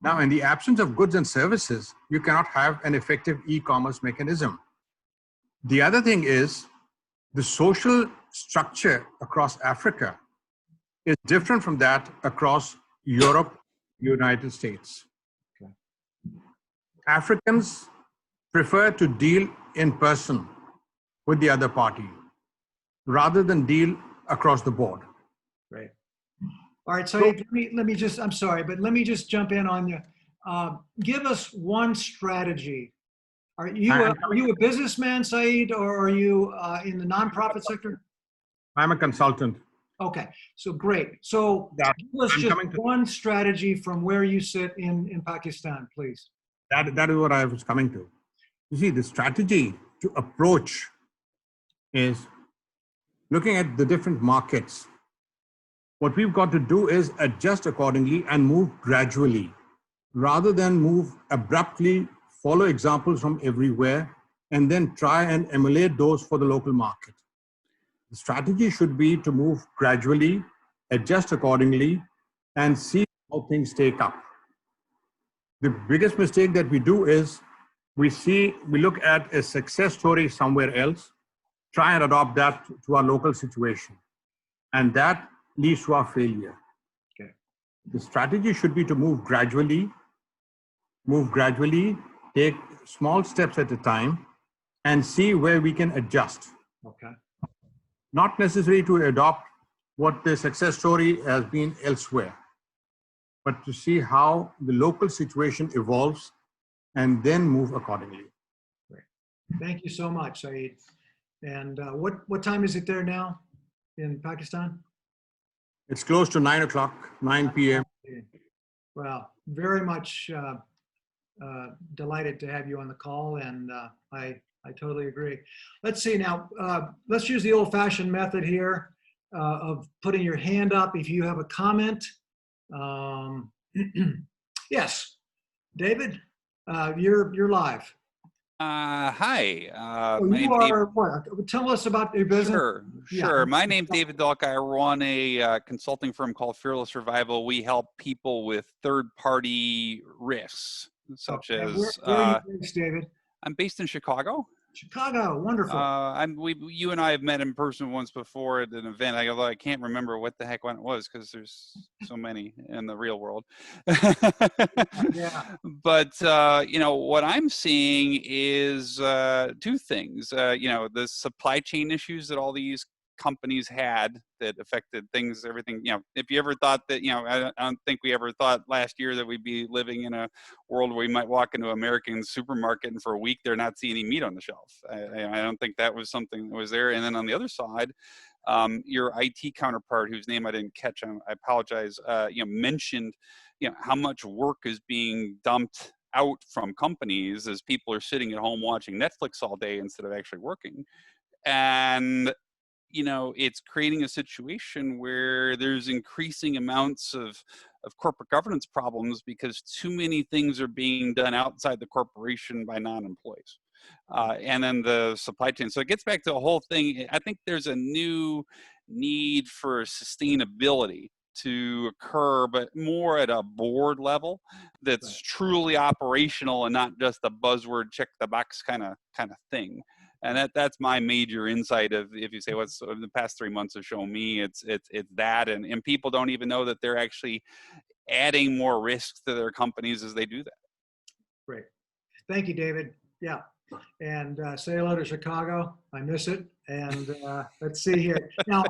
Now, in the absence of goods and services, you cannot have an effective e-commerce mechanism. The other thing is the social structure across Africa is different from that across Europe, United States. Okay. Africans prefer to deal in person with the other party rather than deal across the board. Right. All right, so let me just, I'm sorry, but let me just jump in on you. Give us one strategy. Are you a businessman, Saeed, or are you in the nonprofit sector? I'm a consultant. Okay, so great. So give us just one strategy from where you sit in Pakistan, please. That is what I was coming to. You see, the strategy to approach is looking at the different markets. What we've got to do is adjust accordingly and move gradually, rather than move abruptly, follow examples from everywhere, and then try and emulate those for the local market. The strategy should be to move gradually, adjust accordingly, and see how things take up. The biggest mistake that we do is we look at a success story somewhere else, try and adopt that to our local situation, and that leads to our failure. Okay. The strategy should be to move gradually, take small steps at a time, and see where we can adjust. Okay. Not necessarily to adopt what the success story has been elsewhere, but to see how the local situation evolves and then move accordingly. Great. Thank you so much, Saeed. And what time is it there now in Pakistan? It's close to 9 o'clock, 9 p.m. Well, very much delighted to have you on the call, and I totally agree. Let's see now, let's use the old-fashioned method here of putting your hand up if you have a comment. Yes, David, you're live. Hi. You are what? Tell us about your business. Sure. Yeah. My name's David Dulk. I run a consulting firm called Fearless Survival. We help people with third-party risks, such as. Where are you based, David? I'm based in Chicago. Chicago, wonderful. You and I have met in person once before at an event. Although I can't remember what the heck one it was because there's so many in the real world. Yeah. But what I'm seeing is two things. The supply chain issues that all these companies had that affected things, everything. If you ever thought that, I don't think we ever thought last year that we'd be living in a world where we might walk into an American supermarket and for a week they're not seeing any meat on the shelf. I don't think that was something that was there. And then on the other side, your IT counterpart, whose name I didn't catch, I apologize, mentioned, how much work is being dumped out from companies as people are sitting at home watching Netflix all day instead of actually working. And it's creating a situation where there's increasing amounts of corporate governance problems because too many things are being done outside the corporation by non-employees. And then the supply chain. So it gets back to a whole thing. I think there's a new need for sustainability to occur, but more at a board level that's truly operational and not just a buzzword check the box kind of thing. And that's my major insight of, if you say what's the past 3 months have shown me, it's that, and people don't even know that they're actually adding more risks to their companies as they do that. Great. Thank you, David. Yeah. And say hello to Chicago. I miss it. And let's see here. Now,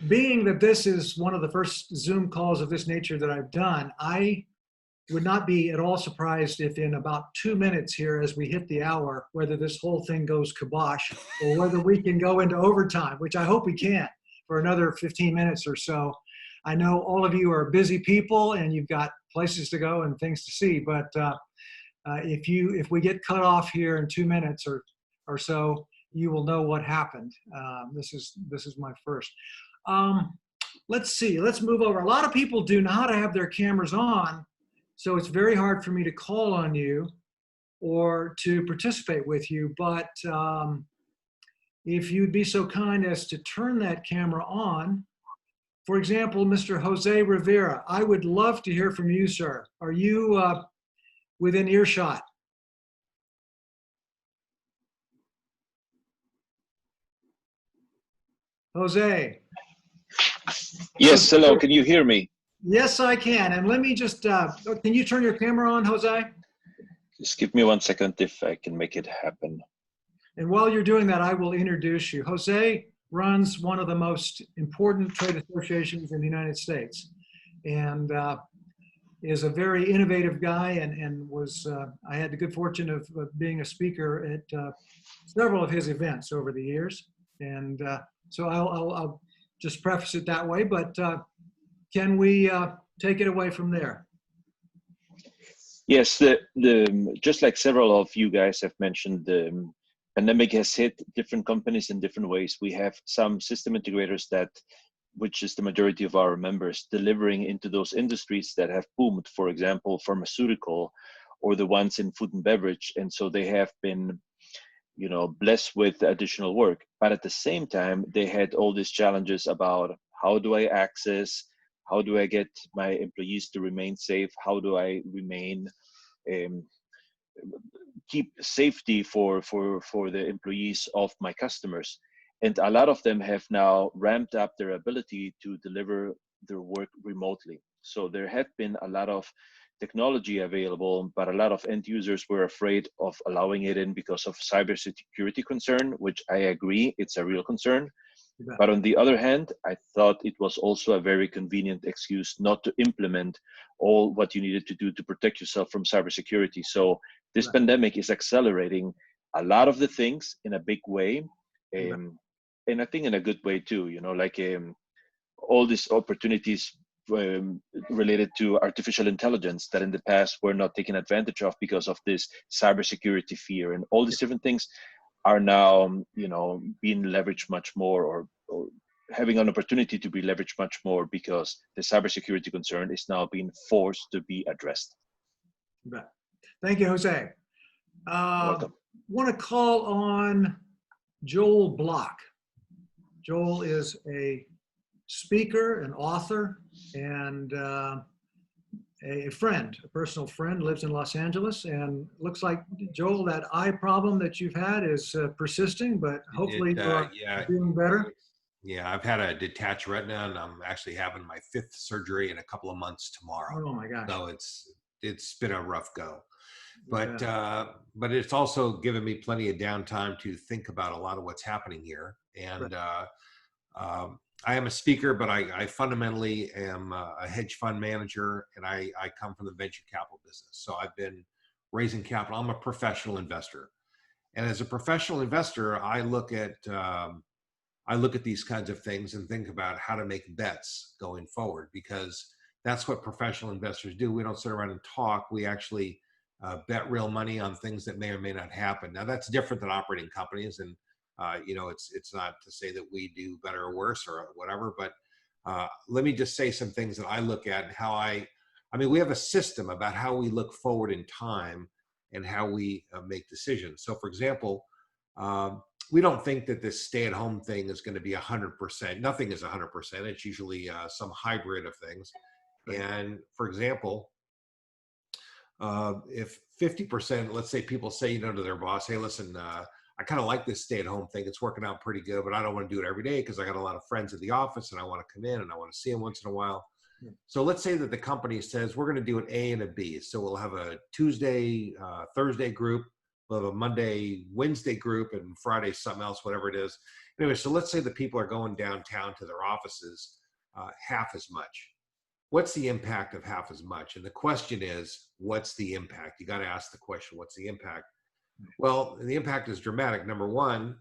being that this is one of the first Zoom calls of this nature that I've done, I would not be at all surprised if in about 2 minutes here, as we hit the hour, whether this whole thing goes kibosh or whether we can go into overtime, which I hope we can, for another 15 minutes or so. I know all of you are busy people and you've got places to go and things to see, but if we get cut off here in 2 minutes or so, you will know what happened. This is my first. Let's see. Let's move over. A lot of people do not have their cameras on, so it's very hard for me to call on you or to participate with you. But if you'd be so kind as to turn that camera on. For example, Mr. Jose Rivera, I would love to hear from you, sir. Are you within earshot? Jose. Yes, hello, can you hear me? Yes, I can. And let me just, can you turn your camera on, Jose? Just give me 1 second if I can make it happen. And while you're doing that, I will introduce you. Jose runs one of the most important trade associations in the United States and is a very innovative guy and was, I had the good fortune of being a speaker at several of his events over the years. And so I'll just preface it that way, but can we take it away from there? Yes, just like several of you guys have mentioned, the pandemic has hit different companies in different ways. We have some system integrators which is the majority of our members, delivering into those industries that have boomed, for example, pharmaceutical or the ones in food and beverage. And so they have been, blessed with additional work. But at the same time, they had all these challenges about how do I access, how do I get my employees to remain safe, how do I remain keep safety for the employees of my customers. And a lot of them have now ramped up their ability to deliver their work remotely. So there have been a lot of technology available, but a lot of end users were afraid of allowing it in because of cybersecurity concern, which I agree, it's a real concern. But on the other hand, I thought it was also a very convenient excuse not to implement all what you needed to do to protect yourself from cybersecurity. So this pandemic is accelerating a lot of the things in a big way. And I think in a good way too, all these opportunities related to artificial intelligence that in the past were not taken advantage of because of this cybersecurity fear, and all these different things are now, being leveraged much more, or having an opportunity to be leveraged much more because the cybersecurity concern is now being forced to be addressed. Thank you, Jose. Welcome. Want to call on Joel Block. Joel is a speaker, an author, and a friend, a personal friend, lives in Los Angeles, and looks like, Joel, that eye problem that you've had is persisting, but hopefully you're doing better. Yeah, I've had a detached retina, and I'm actually having my 5th surgery in a couple of months tomorrow. Oh my gosh. So it's been a rough go. But it's also given me plenty of downtime to think about a lot of what's happening here. And I am a speaker, but I fundamentally am a hedge fund manager, and I come from the venture capital business. So I've been raising capital. I'm a professional investor. And as a professional investor, I look at these kinds of things and think about how to make bets going forward, because that's what professional investors do. We don't sit around and talk. We actually bet real money on things that may or may not happen. Now, that's different than operating companies, and it's not to say that we do better or worse or whatever, but let me just say some things that I look at and how I mean, we have a system about how we look forward in time and how we make decisions. So for example, we don't think that this stay-at-home thing is going to be 100%. Nothing is 100%. It's usually some hybrid of things. And for example, if 50%, let's say people say, to their boss, hey, listen, I kind of like this stay-at-home thing. It's working out pretty good, but I don't want to do it every day because I got a lot of friends at the office and I want to come in and I want to see them once in a while. So let's say that the company says we're going to do an A and a B. So we'll have a Tuesday, Thursday group. We'll have a Monday, Wednesday group, and Friday something else, whatever it is. Anyway, so let's say the people are going downtown to their offices half as much. What's the impact of half as much? And the question is, what's the impact? You got to ask the question, what's the impact? Well, the impact is dramatic. Number one,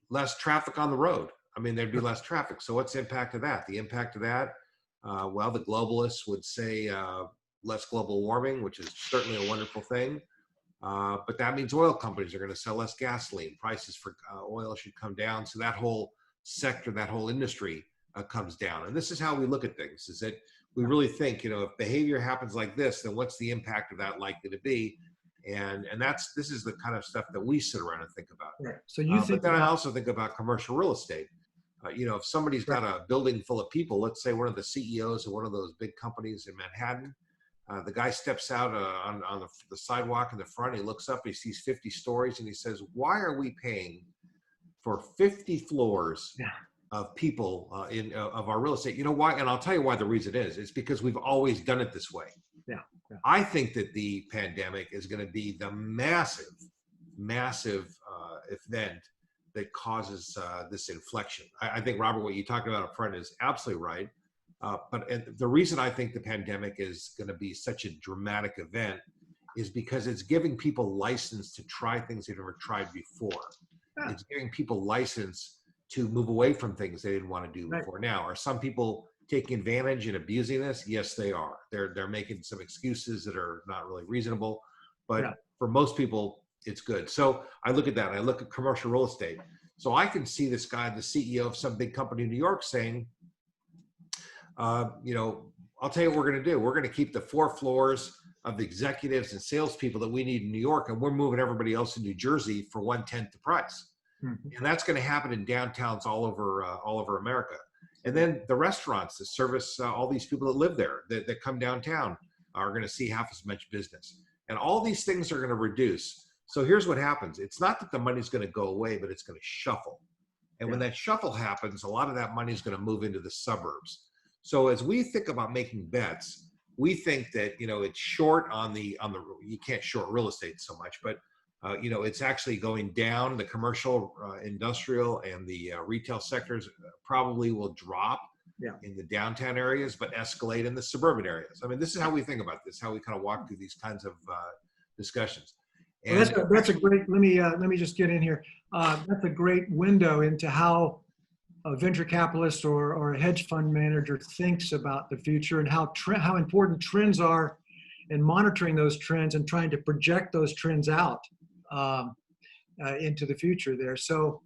less traffic on the road. I mean, there'd be less traffic. So what's the impact of that? The impact of that, well, the globalists would say less global warming, which is certainly a wonderful thing. But that means oil companies are going to sell less gasoline. Prices for oil should come down. So that whole sector, that whole industry comes down. And this is how we look at things, is that we really think, you know, if behavior happens like this, then what's the impact of that likely to be? And this is the kind of stuff that we sit around and think about. Right. So you think but then I also think about commercial real estate. You know, if somebody's got a building full of people, let's say one of the CEOs of one of those big companies in Manhattan, the guy steps out on the sidewalk in the front, he looks up, he sees 50 stories, and he says, why are we paying for 50 floors of people of our real estate? You know why? And I'll tell you why the reason is. It's because we've always done it this way. Yeah. I think that the pandemic is going to be the massive event that causes this inflection. I think, Robert, what you talked about up front is absolutely right. But the reason I think the pandemic is going to be such a dramatic event is because it's giving people license to try things they've never tried before. It's giving people license to move away from things they didn't want to do before. Now, are some people taking advantage and abusing this? Yes, they are. They're making some excuses that are not really reasonable, but for most people, it's good. So I look at that, and I look at commercial real estate. So I can see this guy, the CEO of some big company in New York, saying, you know, I'll tell you what we're going to do. We're going to keep the 4 floors of the executives and salespeople that we need in New York, and we're moving everybody else in New Jersey for 1/10 the price. And that's going to happen in downtowns all over America. And then the restaurants that service all these people that live there, that come downtown, are going to see half as much business. And all these things are going to reduce. So here's what happens. It's not that the money's going to go away, but it's going to shuffle. And when that shuffle happens, a lot of that money is going to move into the suburbs. So as we think about making bets, we think that, you know, it's short on the you can't short real estate so much, but you know, it's actually going down. The commercial, industrial, and the retail sectors probably will drop in the downtown areas, but escalate in the suburban areas. I mean, this is how we think about this, how we kind of walk through these kinds of discussions. And well, that's a great, let me just get in here. That's a great window into how a venture capitalist or a hedge fund manager thinks about the future, and how important trends are, and monitoring those trends and trying to project those trends out into the future there. So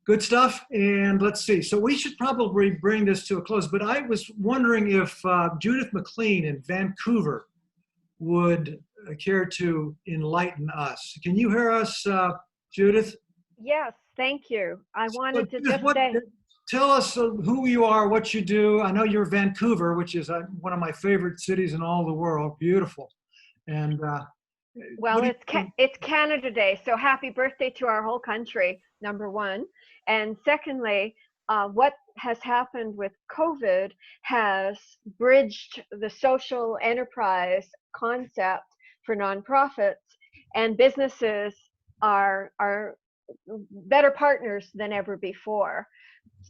good stuff. And let's see. So we should probably bring this to a close, but I was wondering if Judith McLean in Vancouver would care to enlighten us. Can you hear us, Judith? Yes, thank you. I wanted to just say. Tell us who you are, what you do. I know you're Vancouver, which is one of my favorite cities in all the world. Beautiful. And well, it's Canada Day, so happy birthday to our whole country, number one. And secondly, what has happened with COVID has bridged the social enterprise concept for nonprofits, and businesses are better partners than ever before.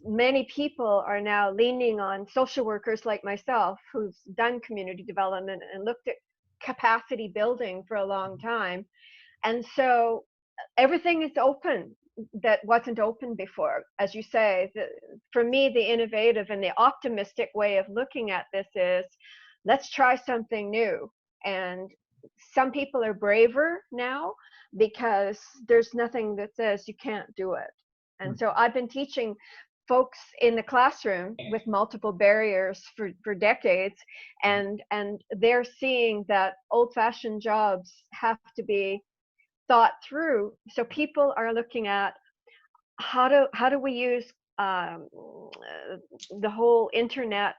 Many people are now leaning on social workers like myself, who's done community development and looked at capacity building for a long time. And so everything is open that wasn't open before. As you say, for me, the innovative and the optimistic way of looking at this is, let's try something new. And some people are braver now because there's nothing that says you can't do it. And so I've been teaching folks in the classroom with multiple barriers for decades, and they're seeing that old-fashioned jobs have to be thought through. So people are looking at how do we use the whole internet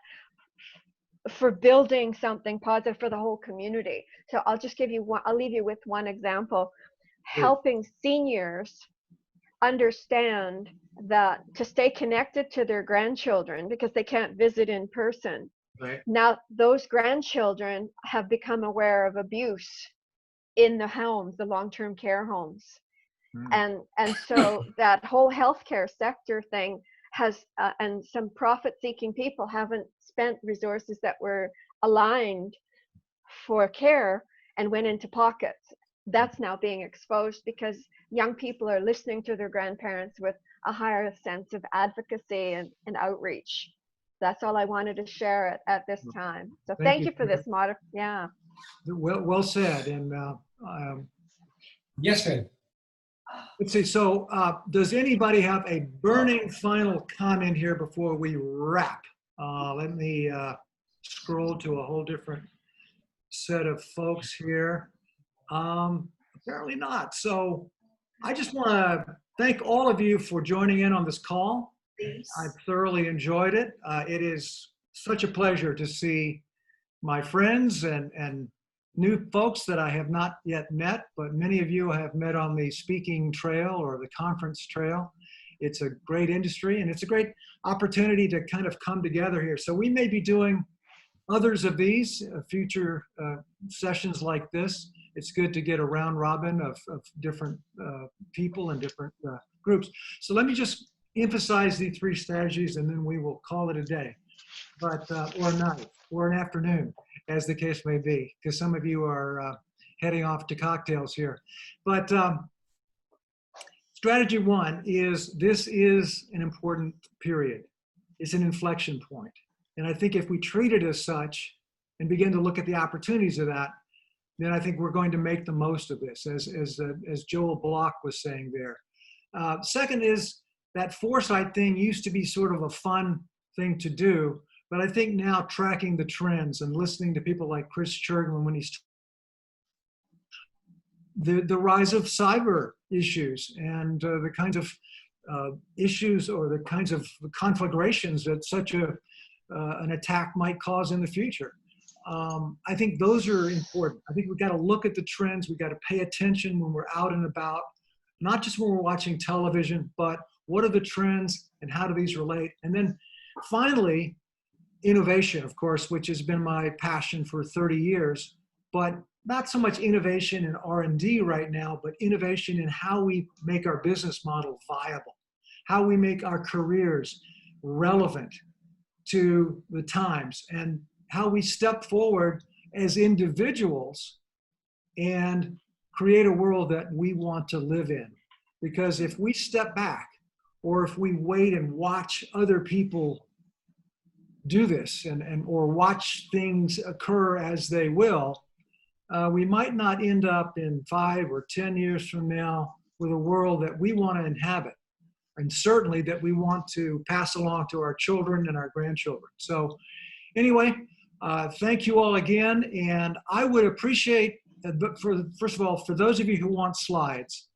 for building something positive for the whole community. So I'll just give you one, I'll leave you with one example. Helping seniors understand that to stay connected to their grandchildren, because they can't visit in person. Right. Now, those grandchildren have become aware of abuse in the homes, the long-term care homes. And so that whole healthcare sector thing has and some profit-seeking people haven't spent resources that were aligned for care and went into pockets. That's now being exposed because young people are listening to their grandparents with a higher sense of advocacy and outreach. That's all I wanted to share at this time. So thank you for this yeah. Well said. And yes, Ben. Let's see. So does anybody have a burning final comment here before we wrap? Let me scroll to a whole different set of folks here. Apparently not. So I just want to thank all of you for joining in on this call. I thoroughly enjoyed it. It is such a pleasure to see my friends and new folks that I have not yet met, but many of you I have met on the speaking trail or the conference trail. It's a great industry and it's a great opportunity to kind of come together here. So we may be doing others of these future sessions like this. It's good to get a round robin of different people and different groups. So let me just emphasize the 3 strategies and then we will call it a day, but or a night or an afternoon, as the case may be, because some of you are heading off to cocktails here. But strategy 1 is this is an important period. It's an inflection point. And I think if we treat it as such and begin to look at the opportunities of that, then I think we're going to make the most of this, as Joel Block was saying there. Second is that foresight thing used to be sort of a fun thing to do, but I think now tracking the trends and listening to people like Chris Churgman when he's the rise of cyber issues and the kinds of issues or the kinds of conflagrations that such an attack might cause in the future. I think those are important. I think we've got to look at the trends. We've got to pay attention when we're out and about, not just when we're watching television, but what are the trends and how do these relate? And then finally, innovation, of course, which has been my passion for 30 years, but not so much innovation in R&D right now, but innovation in how we make our business model viable, how we make our careers relevant to the times, and how we step forward as individuals and create a world that we want to live in. Because if we step back, or if we wait and watch other people do this or watch things occur as they will, we might not end up in 5 or 10 years from now with a world that we want to inhabit, and certainly that we want to pass along to our children and our grandchildren. So anyway, thank you all again. And I would appreciate, first of all, for those of you who want slides,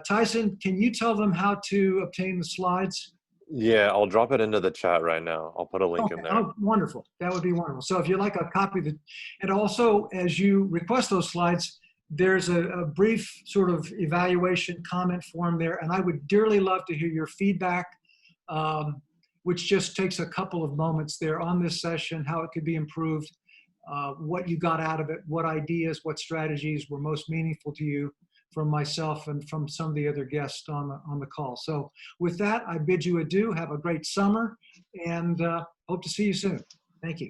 Tyson, can you tell them how to obtain the slides? Yeah, I'll drop it into the chat right now. I'll put a link in there. Oh, wonderful. That would be wonderful. So if you'd like a copy of it, and also as you request those slides, there's a brief sort of evaluation comment form there. And I would dearly love to hear your feedback, which just takes a couple of moments there on this session, how it could be improved, what you got out of it, what ideas, what strategies were most meaningful to you from myself and from some of the other guests on the call. So with that, I bid you adieu. Have a great summer and hope to see you soon. Thank you.